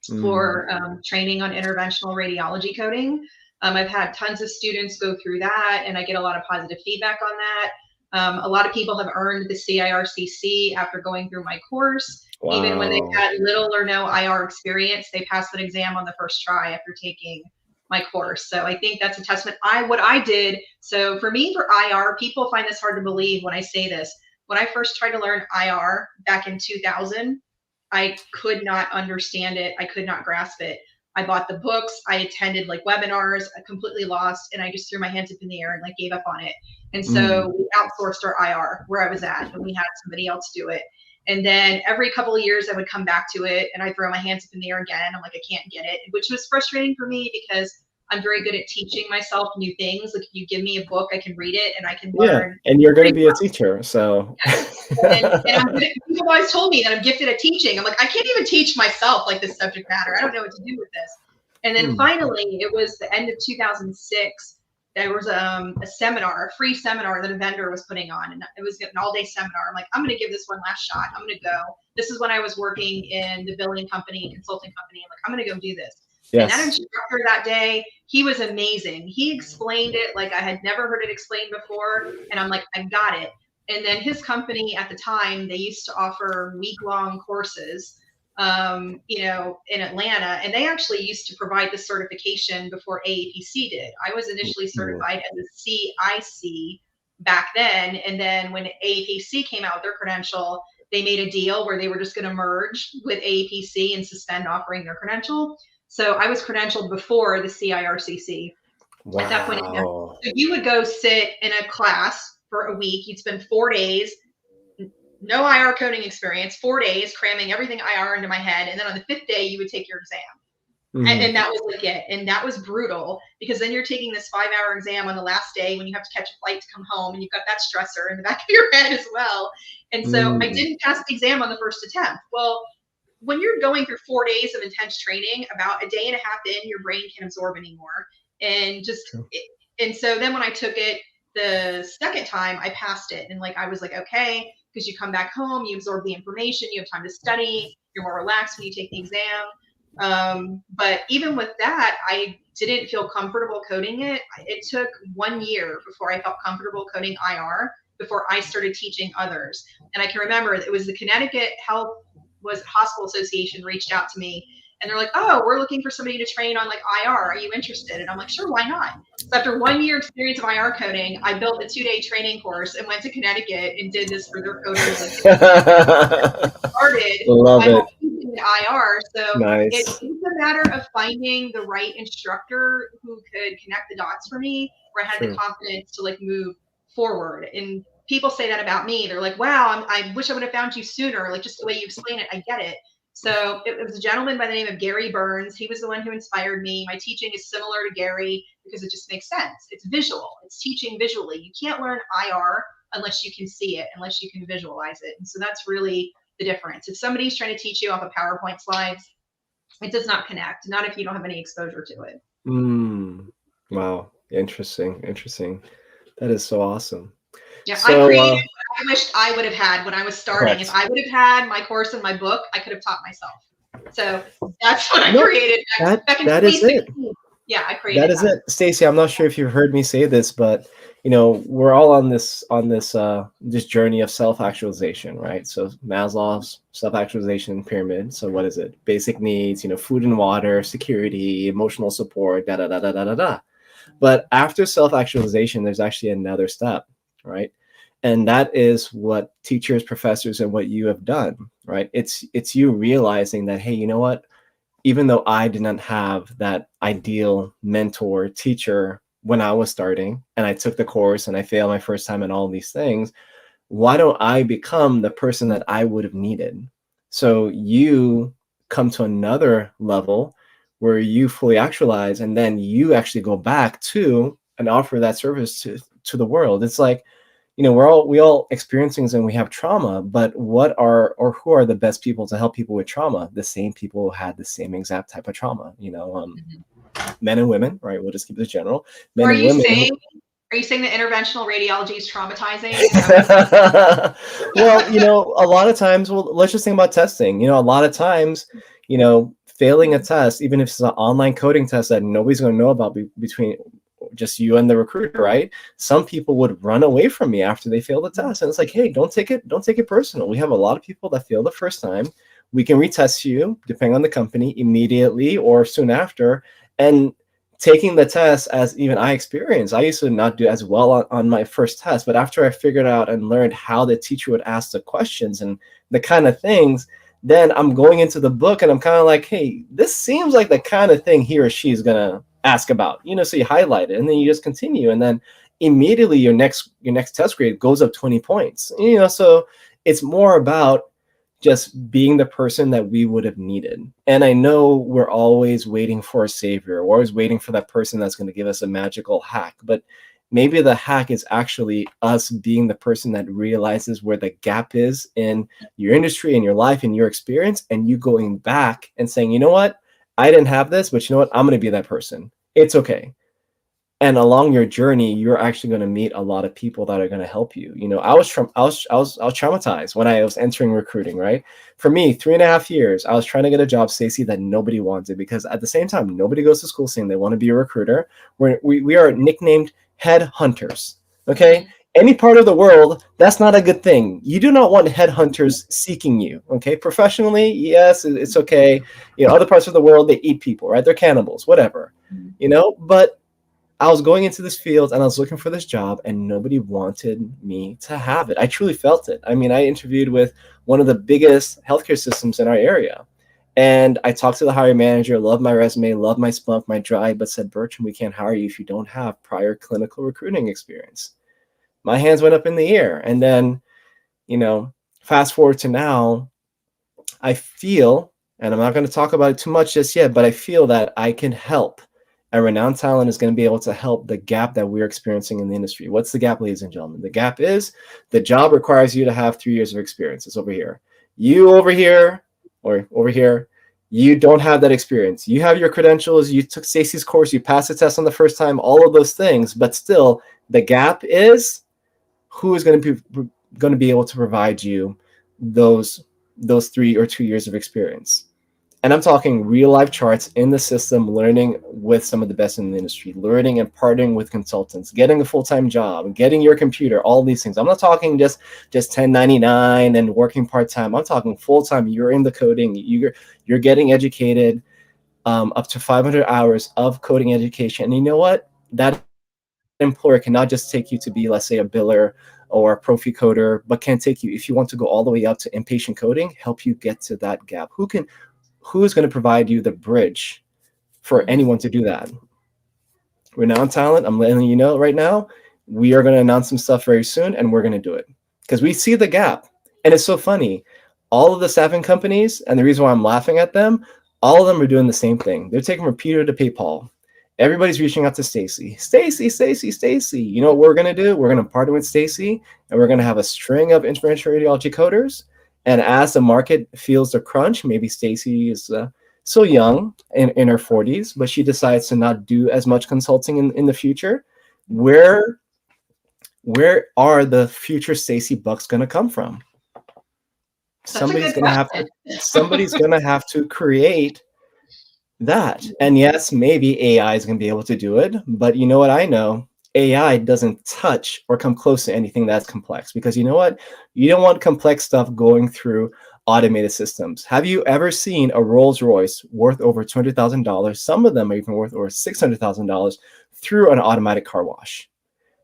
Mm. for training on interventional radiology coding. I've had tons of students go through that, and I get a lot of positive feedback on that. A lot of people have earned the CIRCC after going through my course. Even when they've Wow. had little or no IR experience, they pass that exam on the first try after taking my course. So I think that's a testament. What I did. So for me, for IR, people find this hard to believe when I say this. When I first tried to learn IR back in 2000, I could not understand it. I could not grasp it. I bought the books. I attended like webinars. I completely lost, and I just threw my hands up in the air and like gave up on it. And Mm. so we outsourced our IR where I was at, and we had somebody else do it. And then every couple of years, I would come back to it, and I throw my hands up in the air again. I'm like, I can't get it, which was frustrating for me because I'm very good at teaching myself new things. Like if you give me a book, I can read it and I can Yeah, learn and you're going to pretty be a teacher, so. and I'm good people always told me that I'm gifted at teaching. I'm like, I can't even teach myself like this subject matter. I don't know what to do with this. And then Hmm. finally, it was the end of 2006. There was a seminar, a free seminar that a vendor was putting on, and it was an all-day seminar. I'm like, I'm going to give this one last shot. I'm going to go. This is when I was working in the billing company, consulting company. I'm like, I'm going to go do this. And that Yes. instructor that day, he was amazing. He explained it like I had never heard it explained before, and I'm like, I got it. And then his company at the time, they used to offer week-long courses, in Atlanta, and they actually used to provide the certification before AAPC did. I was initially Mm. certified as a CIC back then, and then when AAPC came out with their credential, they made a deal where they were just going to merge with AAPC and suspend offering their credential. So I was credentialed before the CIRCC at that point in time. Wow. So you would go sit in a class for a week. You'd spend 4 days, no IR coding experience, 4 days cramming everything IR into my head. And then on the fifth day, you would take your exam. Hmm. And that was like it. And that was brutal because then you're taking this 5 hour exam on the last day when you have to catch a flight to come home, and you've got that stressor in the back of your head as well. And so I Mm. didn't pass the exam on the first attempt. Well, when you're going through 4 days of intense training, about a day and a half in, your brain can't absorb anymore. And True. and so then when I took it the second time, I passed it. And like, I was like, okay, because you come back home, you absorb the information, you have time to study, you're more relaxed when you take the exam. But even with that, I didn't feel comfortable coding it. It took 1 year before I felt comfortable coding IR before I started teaching others. And I can remember it was the Connecticut Health was Hospital Association reached out to me, and they're like, oh, we're looking for somebody to train on like IR. Are you interested? And I'm like, sure, why not? So after 1 year experience of IR coding, I built a 2 day training course and went to Connecticut and did this for their coders. Like started Love my whole it. teaching in IR. So it's Nice. a matter of finding the right instructor who could connect the dots for me, where I had the True. confidence to like move forward. And people say that about me. They're like, wow, I wish I would have found you sooner. Like just the way you explain it, I get it. So it was a gentleman by the name of Gary Burns. He was the one who inspired me. My teaching is similar to Gary because it just makes sense. It's visual. It's teaching visually. You can't learn IR unless you can see it, unless you can visualize it. And so that's really the difference. If somebody's trying to teach you off of PowerPoint slides, it does not connect, not if you don't have any exposure to it. Mm. Wow. Interesting. Interesting. That is so awesome. Yeah, I So, created what I wished I would have had when I was starting. If correct. I would have had my course and my book, I could have taught myself. So that's what I No, created back in that is it. 2016. Yeah, I That created is that. it. Stacie, I'm not sure if you've heard me say this, but we're all on this journey of self-actualization, right? So Maslow's self-actualization pyramid. So what is it? Basic needs, food and water, security, emotional support, da da da da da da da. But after self-actualization, there's actually another step, right? And that is what teachers, professors, and what you have done, right? It's you realizing that, hey, you know what? Even though I did not have that ideal mentor teacher when I was starting, and I took the course and I failed my first time and all these things, why don't I become the person that I would have needed? So you come to another level where you fully actualize, and then you actually go back to and offer that service to the world. It's like, we all experience things and we have trauma, but what are or who are the best people to help people with trauma? The same people who had the same exact type of trauma, Mhm. men and women, right? We'll just keep this general. So Men and women. are you saying that interventional radiology is traumatizing? Is that what you're Well, a lot of times, well, let's just think about testing. A lot of times, failing a test, even if it's an online coding test that nobody's going to know about between just you and the recruiter, right? Some people would run away from me after they fail the test. And it's like, hey, don't take it personal. We have a lot of people that fail the first time. We can retest you, depending on the company, immediately or soon after. And taking the test, as even I experienced, I used to not do as well on my first test, but after I figured out and learned how the teacher would ask the questions and the kind of things, then I'm going into the book and I'm kind of like, hey, this seems like the kind of thing he or she is gonna ask about, so you highlight it and then you just continue, and then immediately your next test grade goes up 20 points. So it's more about just being the person that we would have needed. And I know we're always waiting for a savior. We're always waiting for that person that's going to give us a magical hack. But maybe the hack is actually us being the person that realizes where the gap is in your industry, in your life, in your experience, and you going back and saying, you know what? I didn't have this, but you know what? I'm going to be that person. It's okay. And along your journey, you're actually going to meet a lot of people that are going to help you. I was traumatized when I was entering recruiting, right? For me, 3.5 years, I was trying to get a job, Stacie, that nobody wanted, because at the same time, nobody goes to school saying they want to be a recruiter. We are nicknamed headhunters. Okay. Mhm. Any part of the world, that's not a good thing. You do not want headhunters seeking you. Okay. Professionally, yes, it's okay. Other parts of the world, they eat people, right? They're cannibals, whatever. But I was going into this field and I was looking for this job and nobody wanted me to have it. I truly felt it. I mean, I interviewed with one of the biggest healthcare systems in our area. And I talked to the hiring manager, loved my resume, loved my spunk, my drive, but said, Bertram, we can't hire you if you don't have prior clinical recruiting experience. My hands went up in the air. And then, you know, fast forward to now, I feel, and I'm not going to talk about it too much just yet, but I feel that I can help. And Renowned Talent is going to be able to help the gap that we're experiencing in the industry. What's the gap, ladies and gentlemen? The gap is the job requires you to have 3 years of experience. It's over here. You over here, or over here, you don't have that experience. You have your credentials. You took Stacie's course. You passed the test on the first time. All of those things, but still, the gap is who is going to be able to provide you those 3 or 2 years of experience. And I'm talking real life charts in the system, learning with some of the best in the industry, learning and partnering with consultants, getting a full-time job, getting your computer, all these things. I'm not talking just 1099 and working part-time. I'm talking full-time. You're in the coding, you're getting educated, up to 500 hours of coding education. And you know what? That employer cannot just take you to be, let's say, a biller or a profi coder, but can take you, if you want to go all the way up to inpatient coding, help you get to that gap. Who is going to provide you the bridge for Mhm. anyone to do that? Renowned Talent, I'm letting you know right now, we are going to announce some stuff very soon and we're going to do it because we see the gap. And it's so funny. All of the staffing companies, and the reason why I'm laughing at them, all of them are doing the same thing. They're taking from Peter to PayPal. Everybody's reaching out to Stacie. Stacie, Stacie, Stacie. You know what we're going to do? We're going to partner with Stacie and we're going to have a string of interventional radiology coders. And as the market feels the crunch, maybe Stacie is so young in her 40s, but she decides to not do as much consulting in the future. Where are the future Stacie bucks going to come from? That's a good question. Somebody's going to have to create that. And yes, maybe AI is going to be able to do it, but you know what I know? AI doesn't touch or come close to anything that's complex, because you know what? You don't want complex stuff going through automated systems. Have you ever seen a Rolls Royce worth over $200,000? Some of them are even worth over $600,000 through an automatic car wash.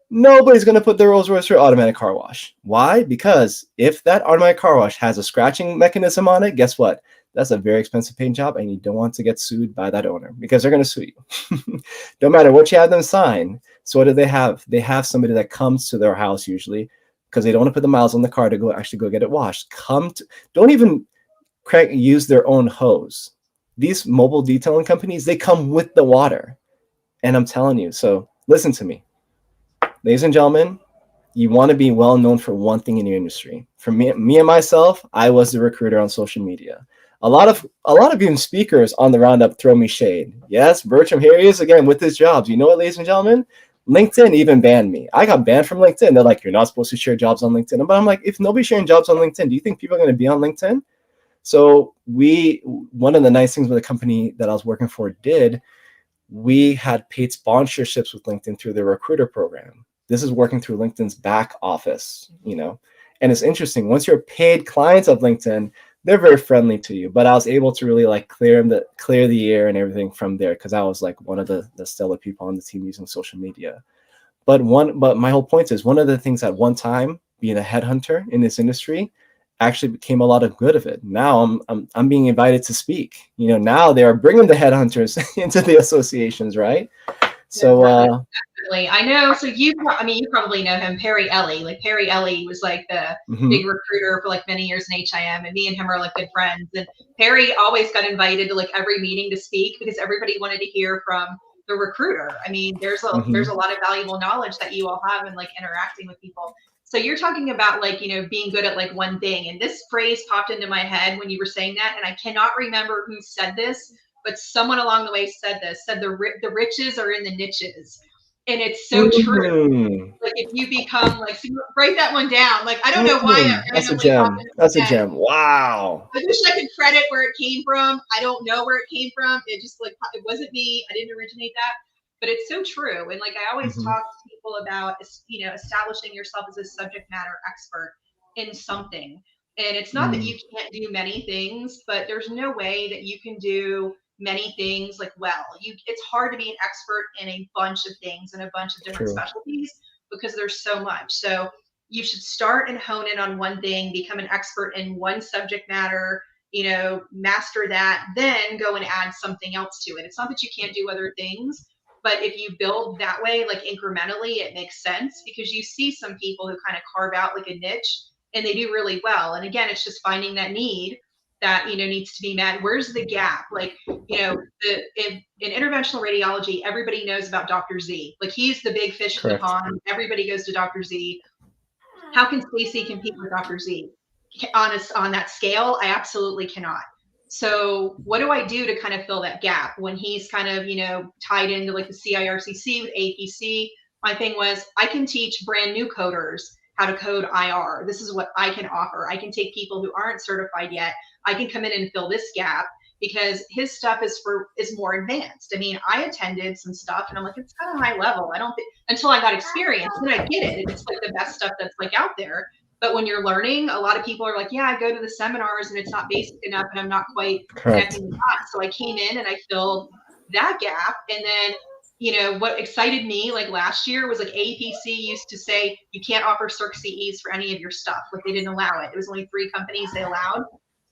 Nobody's going to put their Rolls Royce through automatic car wash. Why? Because if that automatic car wash has a scratching mechanism on it, guess what? That's a very expensive paint job, and you don't want to get sued by that owner, because they're going to sue you. No matter what you have them sign. So what do they have? They have somebody that comes to their house usually, because they don't want to put the miles on the car to go get it washed. Don't even use their own hose. These mobile detailing companies, they come with the water. And I'm telling you, so listen to me. Ladies and gentlemen, you want to be well known for one thing in your industry. For me and myself, I was the recruiter on social media. A lot of even speakers on the roundup throw me shade. Yes, Bertram, here he is again with his jobs. You know what, ladies and gentlemen? LinkedIn even banned me. I got banned from LinkedIn. They're like, you're not supposed to share jobs on LinkedIn. But I'm like, if nobody's sharing jobs on LinkedIn, do you think people are going to be on LinkedIn? So one of the nice things with the company that I was working for we had paid sponsorships with LinkedIn through their recruiter program. This is working through LinkedIn's back office, and it's interesting. Once you're paid clients of LinkedIn, they're very friendly to you. But I was able to really like clear the air and everything from there, because I was like one of the stellar people on the team using social media. But my whole point is, one of the things at one time, being a headhunter in this industry, actually became a lot of good of it. Now I'm being invited to speak. Now they are bringing the headhunters into the associations, right? So definitely. I know. So you probably know him, Perry Ellie. Like Perry Ellie was like the big recruiter for like many years in HIM, and me and him are like good friends. And Perry always got invited to like every meeting to speak, because everybody wanted to hear from the recruiter. I mean, there's a lot of valuable knowledge that you all have in like interacting with people. So you're talking about like, being good at like one thing. And this phrase popped into my head when you were saying that. And I cannot remember who said this, but someone along the way said the riches are in the niches. And it's so true. Like if you become like, so write that one down. Like, I don't know why that that's a gem. That's a gem. Wow. I wish I could credit where it came from. I don't know where it came from. It just like, it wasn't me. I didn't originate that. But it's so true. And like, I always talk to people about, establishing yourself as a subject matter expert in something. And it's not that you can't do many things, but there's no way that you can do many things like well. It's hard to be an expert in a bunch of things and a bunch of different specialties, because there's so much. So you should start and hone in on one thing, become an expert in one subject matter, master that, then go and add something else to it. It's not that you can't do other things, but if you build that way, like incrementally, it makes sense, because you see some people who kind of carve out like a niche and they do really well. And again, it's just finding that need that, needs to be met. Where's the gap? Like, in interventional radiology, everybody knows about Dr. Z. Like he's the big fish in the pond. Everybody goes to Dr. Z. How can Stacie compete with Dr. Z? On that scale, I absolutely cannot. So what do I do to kind of fill that gap when he's kind of, tied into like the CIRCC with APC? My thing was, I can teach brand new coders how to code IR. This is what I can offer. I can take people who aren't certified yet. I can come in and fill this gap, because his stuff is more advanced. I mean, I attended some stuff and I'm like, it's kind of high level. I don't think, until I got experience, then I get it. It's like the best stuff that's like out there. But when you're learning, a lot of people are like, yeah, I go to the seminars and it's not basic enough and I'm not quite connecting the dots. So I came in and I filled that gap. And then, what excited me like last year was like APC used to say, you can't offer Circ CEs for any of your stuff. Like they didn't allow it. It was only 3 companies they allowed.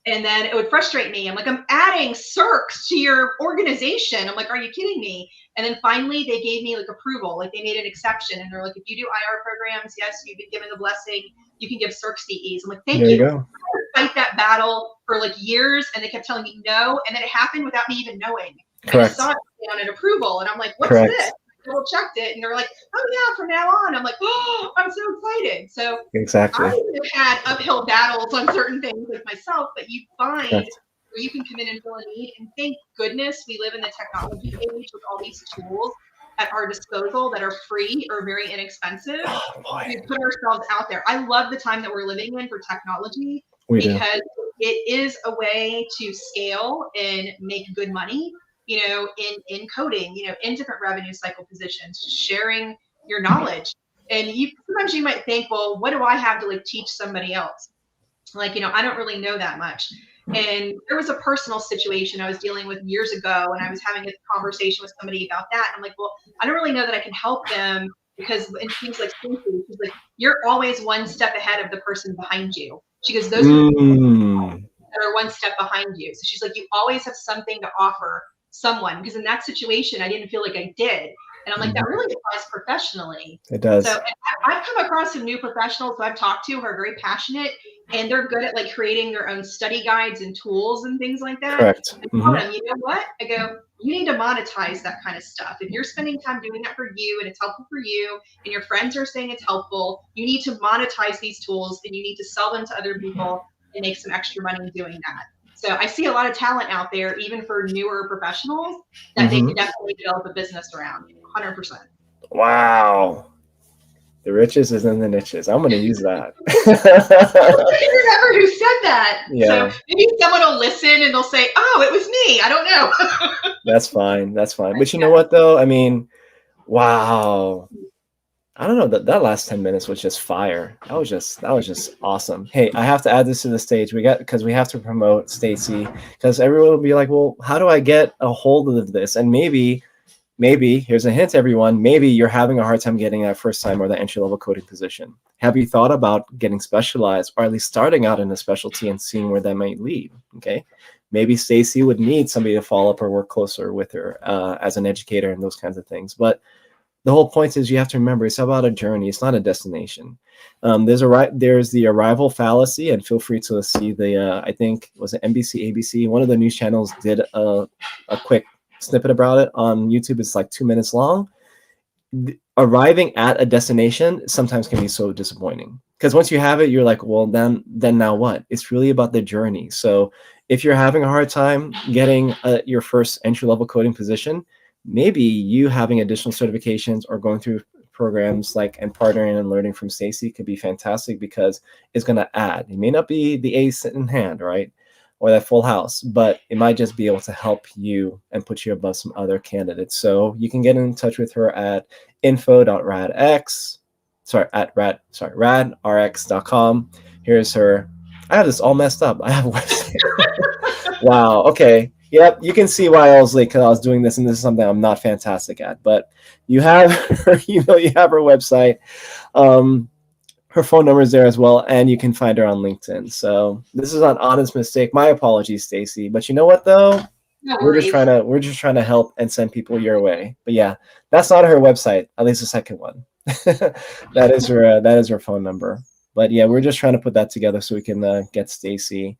And then it would frustrate me. I'm like, I'm adding Circs to your organization. I'm like, are you kidding me? And then finally they gave me like approval, like they made an exception. And they're like, if you do IR programs, yes, you've been given the blessing, you can give Circ CEs. I'm like, thank you. I had to fight that battle for like years. And they kept telling me no. And then it happened without me even knowing. I just saw it on an approval. And I'm like, what's this? double checked it, and they're like, "Oh yeah, from now on." I'm like, "Oh, I'm so excited!" So I Exactly. have had uphill battles on certain things with myself, but you find Correct. where you can come in and fill a need. And thank goodness we live in the technology age with all these tools at our disposal that are free or very inexpensive. Oh boy, We put ourselves out there. I love the time that we're living in for technology we do. because it is a way to scale and make good money, in coding, in different revenue cycle positions, just sharing your knowledge. And sometimes you might think, well, what do I have to like teach somebody else? Like, I don't really know that much. And there was a personal situation I was dealing with years ago, and I was having a conversation with somebody about that. And I'm like, well, I don't really know that I can help them because, and she's like, Stacie, she's like, you're always one step ahead of the person behind you. She goes, those are the people Mm, that are one step behind you. So she's like, you always have something to offer someone. Because in that situation, I didn't feel like I did. And I'm like, that really applies professionally. it So does. I've come across some new professionals who I've talked to who are very passionate and they're good at like creating their own study guides and tools and things like that. Correct. I tell them, you know what? I go, you need to monetize that kind of stuff. If you're spending time doing that for you and it's helpful for you and your friends are saying it's helpful, you need to monetize these tools and you need to sell them to other people and make some extra money doing that. So I see a lot of talent out there, even for newer professionals, that they Hmm. could definitely develop a business around. 100%. Wow. The riches is in the niches. I'm gonna use that. I can't remember who said that. So Yeah, maybe someone will listen and they'll say, "Oh, it was me." I don't know. that's fine. That's fine. But But you know yeah, what though? I mean, wow. I don't know, that last 10 minutes was just fire. That was just awesome. Hey, I have to add this to the stage. Because we have to promote Stacie because everyone will be like, well, how do I get a hold of this? And maybe here's a hint, everyone. Maybe you're having a hard time getting that first time or the entry level coding position. Have you thought about getting specialized or at least starting out in a specialty and seeing where that might lead? Okay. Maybe Stacie would need somebody to follow up or work closer with her as an educator and those kinds of things. But the whole point is you have to remember it's about a journey. It's not a destination. There's the arrival fallacy, and feel free to see the I think was it NBC ABC, one of the news channels did a quick snippet about it on YouTube. It's like 2 minutes long. Arriving at a destination sometimes can be so disappointing because once you have it, you're like, well, then now what? It's really about the journey. So if you're having a hard time getting your first entry level coding position, maybe you having additional certifications or going through programs like and partnering and learning from Stacie could be fantastic because it's going to add. It may not be the ace in hand, right? Or that full house, but it might just be able to help you and put you above some other candidates. So you can get in touch with her at info.radx, sorry, at radrx.com. Here's her. I have this all messed up. I have a website. Wow. Okay. Yep. You can see why I was late because I was doing this, and this is something I'm not fantastic at. But you have her email, you have her website. Um, her phone number is there as well, and you can find her on LinkedIn. So this is an honest mistake. My apologies, Stacie. But you know what though? no We're just worries. trying to we're just trying to help and send people your way. But yeah, that's not her website. At least the second one. That is her phone number. But yeah, we're just trying to put that together so we can get Stacie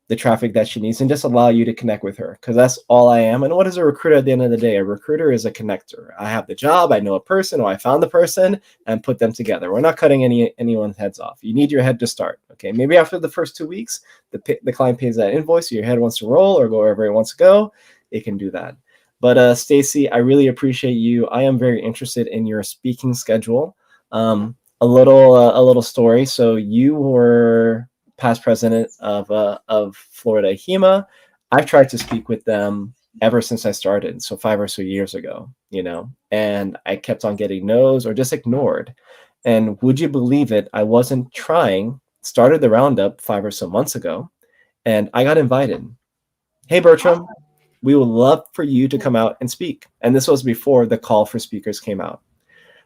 the traffic that she needs and just allow you to connect with her because that's all I am. And what is a recruiter at the end of the day? A recruiter is a connector. I have the job, I know a person, or I found the person and put them together. We're not cutting anyone's heads off. You need your head to start. Okay, maybe after the first 2 weeks, the client pays that invoice, your head wants to roll or go wherever it wants to go, it can do that. But Stacie, I really appreciate you. I am very interested in your speaking schedule. A little story. So you were past president of Florida HEMA. I've tried to speak with them ever since I started, so 5 or so years ago, and I kept on getting no's or just ignored. And would you believe it? I wasn't trying, started the roundup 5 or so months ago, and I got invited. Hey, Bertram, Awesome. we would love for you to come out and speak. And this was before the call for speakers came out.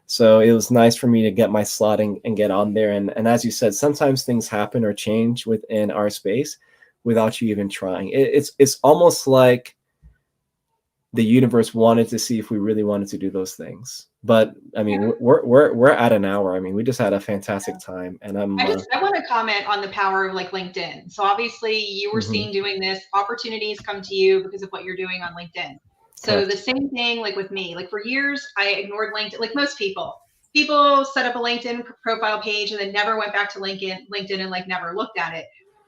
So it was nice for me to get my slot and get on there. And as you said, sometimes things happen or change within our space without you even trying. It's almost like the universe wanted to see if we really wanted to do those things. But I mean, we're at an hour. I mean, we just had a fantastic time, and I want to comment on the power of like LinkedIn. So obviously you were mhm. seen doing this. Opportunities come to you because of what you're doing on LinkedIn. So the Correct. same thing like with me, like for years, I ignored LinkedIn, like most people. People set up a LinkedIn profile page and then never went back to LinkedIn and like never looked at it.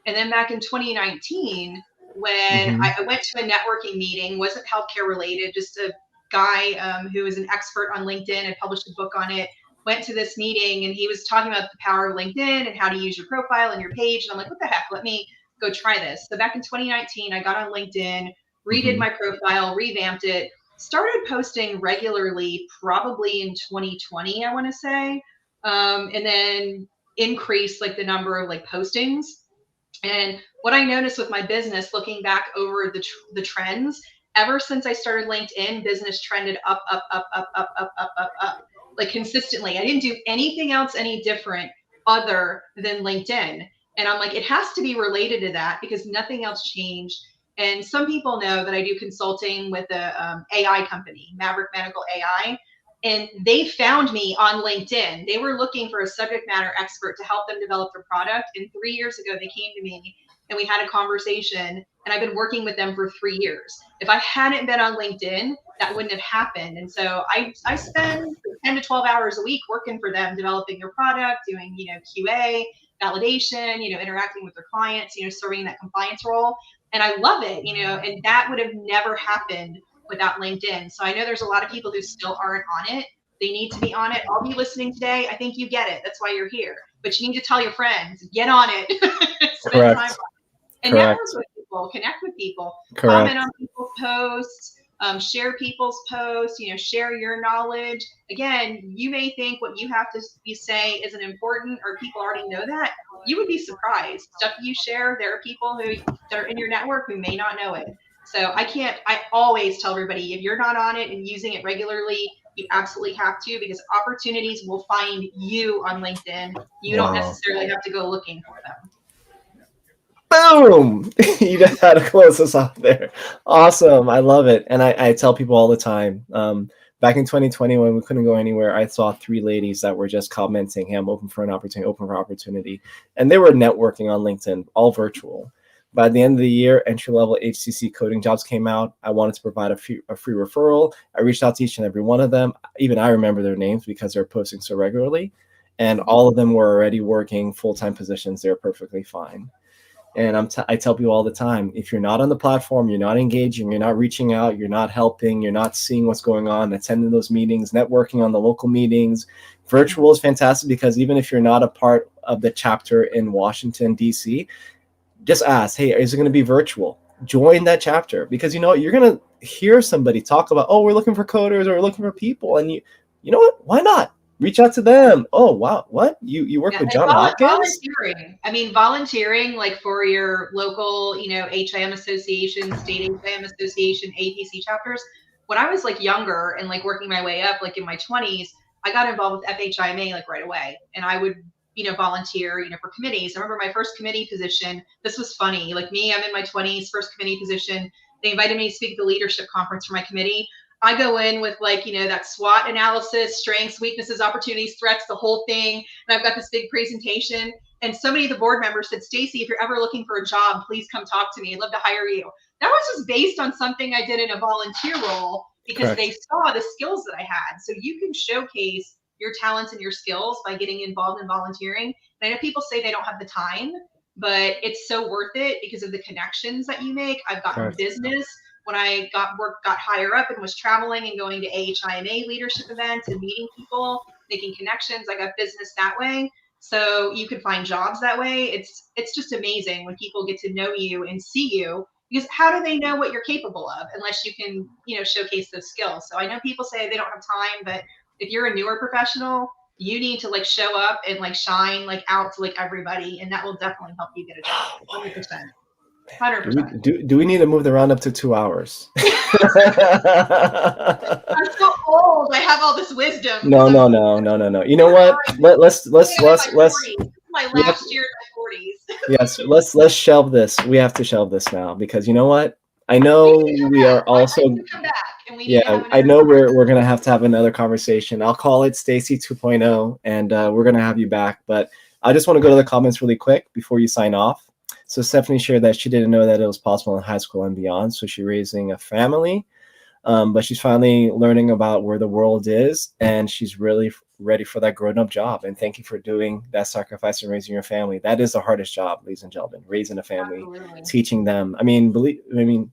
And then back in 2019, when Hmm. I went to a networking meeting, wasn't healthcare related, just a guy who is an expert on LinkedIn and published a book on it, went to this meeting and he was talking about the power of LinkedIn and how to use your profile and your page. And I'm like, what the heck? Let me go try this. So back in 2019, I got on LinkedIn, redid Hmm. my profile, revamped it, started posting regularly probably in 2020, I want to say, and then increased like the number of like postings. And what I noticed with my business, looking back over the trends, ever since I started LinkedIn, business trended up, up, up, up, up, up, up, up, up, like consistently. I didn't do anything else any different other than LinkedIn. And I'm like, it has to be related to that because nothing else changed. And some people know that I do consulting with a AI company, Maverick Medical AI, and they found me on LinkedIn. They were looking for a subject matter expert to help them develop their product. And 3 years ago, they came to me and we had a conversation. And I've been working with them for 3 years. If I hadn't been on LinkedIn, that wouldn't have happened. And so I spend 10 to 12 hours a week working for them, developing their product, doing, QA, validation, interacting with their clients, serving that compliance role. And I love it, and that would have never happened without LinkedIn. So I know there's a lot of people who still aren't on it. They need to be on it. I'll be listening today. I think you get it. That's why you're here. But you need to tell your friends, get on it, spend time on Correct. it, and network Correct. with people, connect with people, comment Correct. on people's posts, share people's posts, share your knowledge. Again, you may think what you have to you say isn't important or people already know that. You would be surprised. Stuff you share, there are people that are in your network who may not know it. So I always tell everybody if you're not on it and using it regularly, you absolutely have to because opportunities will find you on LinkedIn. You don't Wow. necessarily have to go looking for them. Boom! You just had to close us off there. Awesome. I love it. And I tell people all the time. Back in 2020, when we couldn't go anywhere, I saw three ladies that were just commenting, hey, I'm open for an opportunity, open for opportunity. And they were networking on LinkedIn, all virtual. By the end of the year, entry-level HCC coding jobs came out. I wanted to provide a free referral. I reached out to each and every one of them. Even I remember their names because they're posting so regularly. And all of them were already working full-time positions. They're perfectly fine. And I tell people all the time, if you're not on the platform, you're not engaging, you're not reaching out, you're not helping, you're not seeing what's going on, attending those meetings, networking on the local meetings. Virtual is fantastic because even if you're not a part of the chapter in Washington, D.C., just ask, hey, is it going to be virtual? Join that chapter because you know what? You're going to hear somebody talk about, oh, we're looking for coders or we're looking for people. And you know what? Why not? Reach out to them. Oh, wow. What? You work Yeah, with and John Hopkins? volunteering. I mean, volunteering like for your local, HIM association, state HIM association, APC chapters. When I was like younger and like working my way up, like in my 20s, I got involved with FHIMA like right away, and I would, volunteer, for committees. I remember my first committee position. This was funny. Like me, I'm in my 20s, first committee position. They invited me to speak at the leadership conference for my committee. I go in with like, that SWOT analysis, strengths, weaknesses, opportunities, threats, the whole thing. And I've got this big presentation. And so many of the board members said, Stacie, if you're ever looking for a job, please come talk to me. I'd love to hire you. That was just based on something I did in a volunteer role because they Correct. saw the skills that I had. So you can showcase your talents and your skills by getting involved in volunteering. And I know people say they don't have the time, but it's so worth it because of the connections that you make. I've gotten Correct. business when I got higher up and was traveling and going to AHIMA leadership events and meeting people, making connections. I got business that way. So you could find jobs that way. It's just amazing when people get to know you and see you because how do they know what you're capable of unless you can, showcase those skills. So I know people say they don't have time, but if you're a newer professional, you need to like show up and like shine like out to like everybody, and that will definitely help you get a job. 100%. Do we 100%. do we need to move the round up to 2 hours? I'm so old. I have all this wisdom because No, I'm no, no, no, no, no. You know you're what? I'm in my 40s. This is my we have last year in my 40s. yes, let's shelve this. We have to shelve this now because you know what? I We know need to come we back. are I also need to come back and we need to yeah, have I another know conversation. we're gonna have to have another conversation. I'll call it Stacie 2.0 and we're gonna have you back. But I just want to go to the comments really quick before you sign off. So Stephanie shared that she didn't know that it was possible in high school and beyond. So she's raising a family. But she's finally learning about where the world is, and she's really ready for that grown-up job. And thank you for doing that sacrifice and raising your family. That is the hardest job, ladies and gentlemen, raising a family, Absolutely. teaching them. I mean,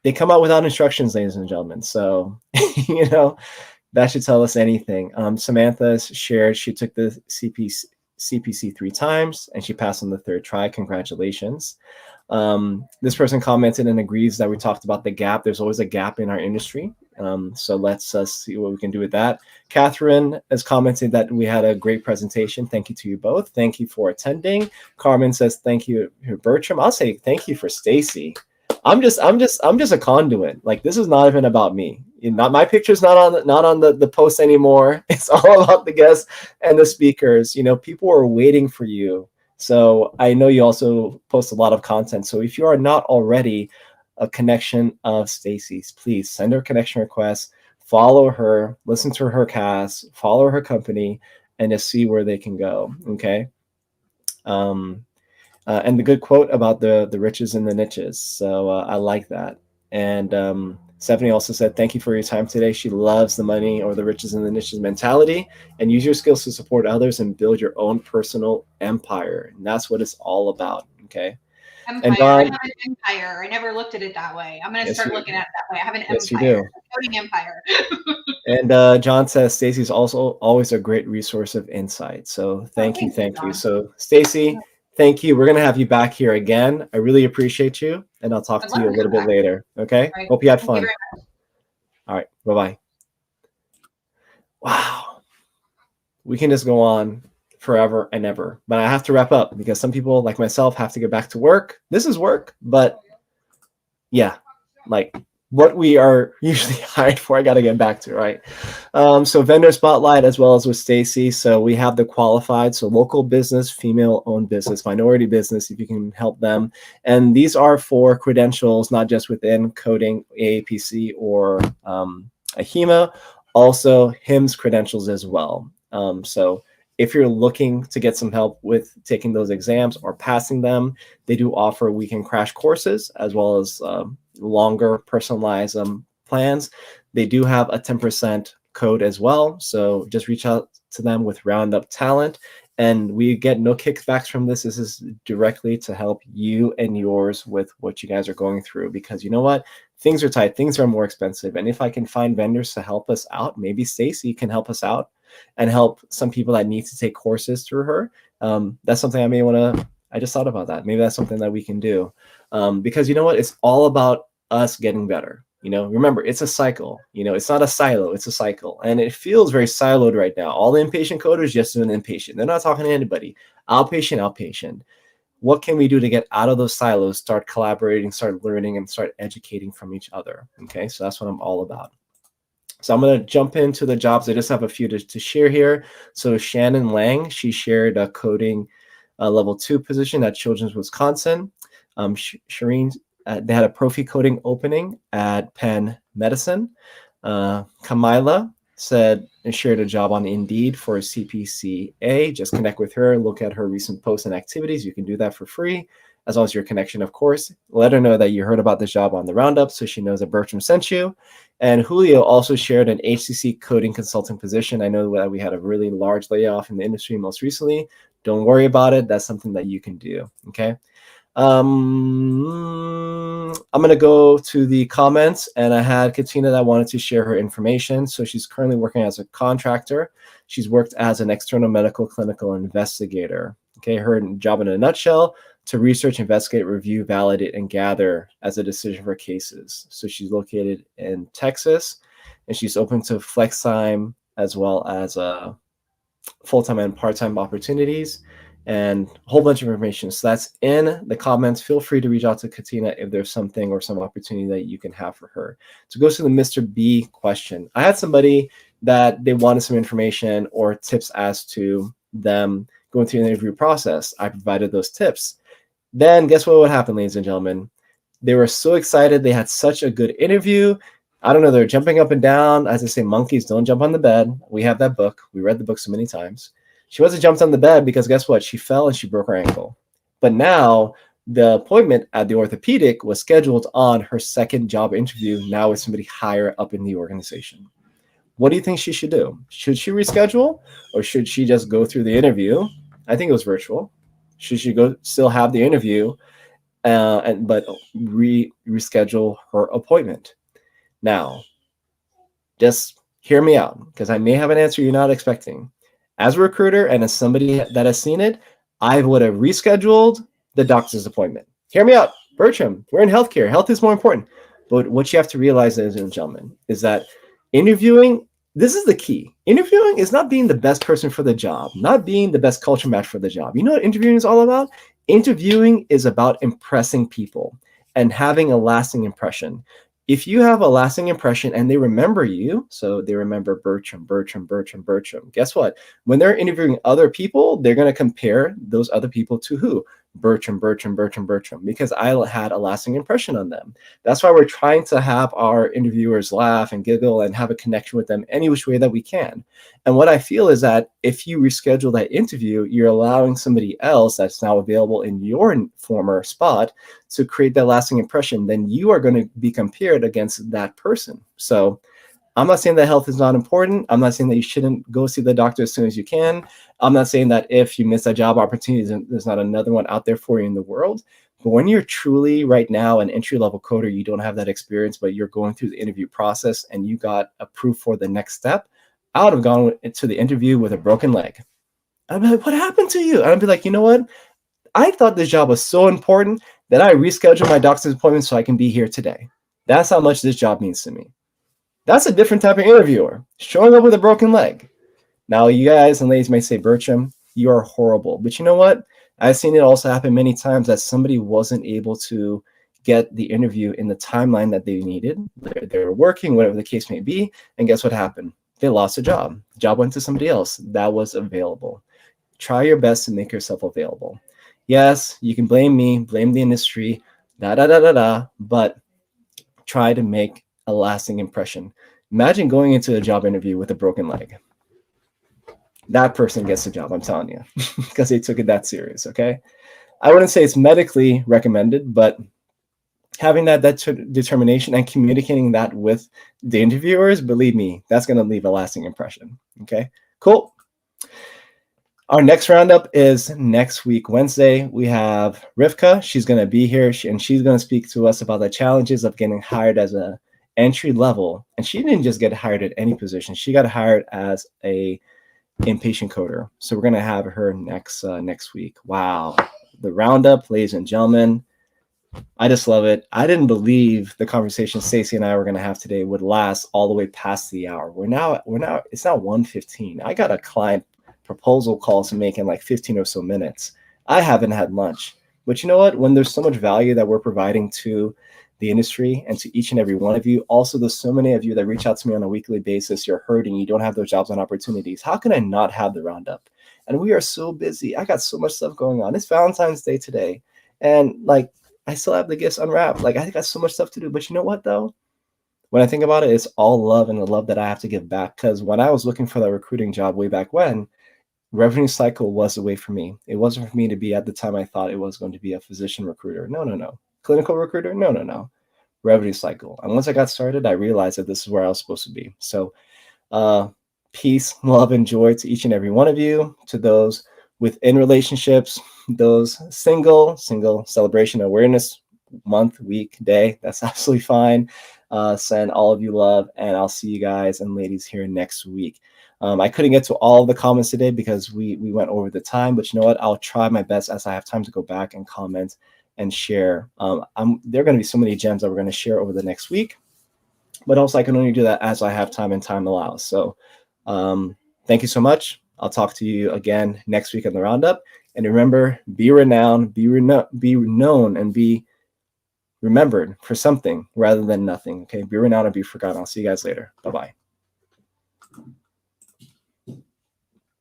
they come out without instructions, ladies and gentlemen. So, you know, that should tell us anything. Samantha shared she took the CPC 3 times and she passed on the third try. Congratulations. This person commented and agrees that we talked about the gap. There's always a gap in our industry. So let's see what we can do with that. Catherine has commented that we had a great presentation. Thank you to you both. Thank you for attending. Carmen says thank you, Bertram. I'll say thank you for Stacie. I'm just a conduit. Like, this is not even about me. Not my picture's not on the post anymore. It's all about the guests and the speakers. People are waiting for you. So I know you also post a lot of content. So if you are not already a connection of Stacie's, please send her a connection request, follow her, listen to her cast, follow her company, and just see where they can go. Okay. And the good quote about the riches and the niches. So I like that. And Stephanie also said, thank you for your time today. She loves the money or the riches and the niches mentality, and use your skills to support others and build your own personal empire. And that's what it's all about. Okay. And Empire. I Don, have an empire. I never looked at it that way. I'm going to yes, start looking at it that way. I have an yes, you empire, do. a coding empire. And John says Stacie's also always a great resource of insight. So thank you, Thank you, thank you. John. So Stacie, thank you. We're gonna have you back here again. I really appreciate you, and I'll talk I'd to love you a to little come bit back. later. Okay. All right. Hope you had Thank you fun. very much. All right. Bye bye. Wow. We can just go on forever and ever, but I have to wrap up because some people like myself have to get back to work. This is work, but yeah, like what we are usually hired for, I got to get back to, right? So vendor spotlight as well as with Stacie. So we have the qualified, so local business, female owned business, minority business, if you can help them. And these are for credentials, not just within coding, AAPC or AHEMA, also HIMSS credentials as well. So if you're looking to get some help with taking those exams or passing them, they do offer weekend crash courses as well as longer personalized plans. They do have a 10% code as well. So just reach out to them with Roundup Talent. And we get no kickbacks from this. This is directly to help you and yours with what you guys are going through. Because you know what? Things are tight. Things are more expensive. And if I can find vendors to help us out, maybe Stacie can help us out and help some people that need to take courses through her. That's something I may want to, I just thought about that. Maybe that's something that we can do. Because you know what? It's all about us getting better. Remember, it's a cycle. It's not a silo, it's a cycle. And it feels very siloed right now. All the inpatient coders just doing inpatient. They're not talking to anybody. Outpatient, outpatient. What can we do to get out of those silos, start collaborating, start learning, and start educating from each other? Okay, so that's what I'm all about. So I'm going to jump into the jobs. I just have a few to share here. So Shannon Lang, she shared a coding level 2 position at Children's Wisconsin. Shireen, they had a profi coding opening at Penn Medicine. Kamila said and shared a job on Indeed for a CPCA. Just connect with her, look at her recent posts and activities. You can do that for free, as long as your connection, of course. Let her know that you heard about this job on the Roundup so she knows that Bertram sent you. And Julio also shared an HCC coding consulting position. I know that we had a really large layoff in the industry most recently. Don't worry about it. That's something that you can do, okay? I'm going to go to the comments, and I had Katina that wanted to share her information. So she's currently working as a contractor. She's worked as an external medical clinical investigator. Okay, her job in a nutshell: to research, investigate, review, validate, and gather as a decision for cases. So she's located in Texas, and she's open to flex time as well as full-time and part-time opportunities, and a whole bunch of information. So that's in the comments. Feel free to reach out to Katina if there's something or some opportunity that you can have for her. So go to the Mr. B question. I had somebody that they wanted some information or tips as to them going through the interview process. I provided those tips. Then guess what would happen, ladies and gentlemen? They were so excited. They had such a good interview. I don't know. They're jumping up and down. As I say, monkeys don't jump on the bed. We have that book. We read the book so many times. She wasn't jumped on the bed because guess what? She fell and she broke her ankle. But now The appointment at the orthopedic was scheduled on her second job interview, now with somebody higher up in the organization. What do you think she should do? Should she reschedule, or should she just go through the interview? I think it was virtual. Should she go still have the interview, but reschedule her appointment? Now, just hear me out, because I may have an answer you're not expecting. As a recruiter and as somebody that has seen it, I would have rescheduled the doctor's appointment. Hear me out, Bertram. We're in healthcare. Health is more important. But what you have to realize, ladies and gentlemen, is that interviewing, this is the key. Interviewing is not being the best person for the job, not being the best culture match for the job. You know what interviewing is all about? Interviewing is about impressing people and having a lasting impression. If you have a lasting impression and they remember you, so they remember Bertram, guess what? When they're interviewing other people, they're going to compare those other people to who? Bertram, because I had a lasting impression on them. That's why we're trying to have our interviewers laugh and giggle and have a connection with them any which way that we can. And what I feel is that if you reschedule that interview, you're allowing somebody else that's now available in your former spot to create that lasting impression. Then you are going to be compared against that person. So I'm not saying that health is not important. I'm not saying that you shouldn't go see the doctor as soon as you can. I'm not saying that if you miss a job opportunity, there's not another one out there for you in the world. But when you're truly right now an entry-level coder, you don't have that experience, but you're going through the interview process and you got approved for the next step, I would have gone to the interview with a broken leg. I'd be like, what happened to you? And I'd be like, you know what? I thought this job was so important that I rescheduled my doctor's appointment so I can be here today. That's how much this job means to me. That's a different type of interviewer, showing up with a broken leg. Now, you guys and ladies may say, Bertram, you are horrible. But you know what? I've seen it also happen many times that somebody wasn't able to get the interview in the timeline that they needed. They were working, whatever the case may be. And guess what happened? They lost a job. The job went to somebody else that was available. Try your best to make yourself available. Yes, you can blame me, blame the industry, but try to make a lasting impression. Imagine going into a job interview with a broken leg. That person gets the job, I'm telling you, because they took it that serious, okay? I wouldn't say it's medically recommended, but having that determination and communicating that with the interviewers, believe me, that's going to leave a lasting impression, okay? Cool. Our next roundup is next week, Wednesday. We have Rivka. She's going to be here, and she's going to speak to us about the challenges of getting hired as a entry level. And she didn't just get hired at any position. She got hired as a inpatient coder. So we're going to have her next week. Wow. The roundup, ladies and gentlemen. I just love it. I didn't believe the conversation Stacie and I were going to have today would last all the way past the hour. We're now it's now 1:15. I got a client proposal call to make in like 15 or so minutes. I haven't had lunch. But you know what? When there's so much value that we're providing to the industry and to each and every one of you, also there's so many of you that reach out to me on a weekly basis. You're hurting. You don't have those jobs and opportunities. How can I not have the roundup? And we are so busy. I got so much stuff going on. It's Valentine's Day today. And like, I still have the gifts unwrapped. Like, I got so much stuff to do. But you know what, though? When I think about it, it's all love and the love that I have to give back. Because when I was looking for that recruiting job way back when, revenue cycle was the way for me. It wasn't for me to be at the time I thought it was going to be a physician recruiter. No. Clinical recruiter? No. Revenue cycle. And once I got started, I realized that this is where I was supposed to be. So peace, love, and joy to each and every one of you, to those within relationships, those single celebration awareness month, week, day. That's absolutely fine. Send all of you love, and I'll see you guys and ladies here next week. I couldn't get to all of the comments today because we went over the time, but you know what? I'll try my best as I have time to go back and comment and share. There are going to be so many gems that we're going to share over the next week, but also I can only do that as I have time and time allows. So thank you so much. I'll talk to you again next week on the roundup. And remember, be renowned, be known, and be remembered for something rather than nothing. Okay, be renowned and be forgotten. I'll see you guys later. Bye-bye.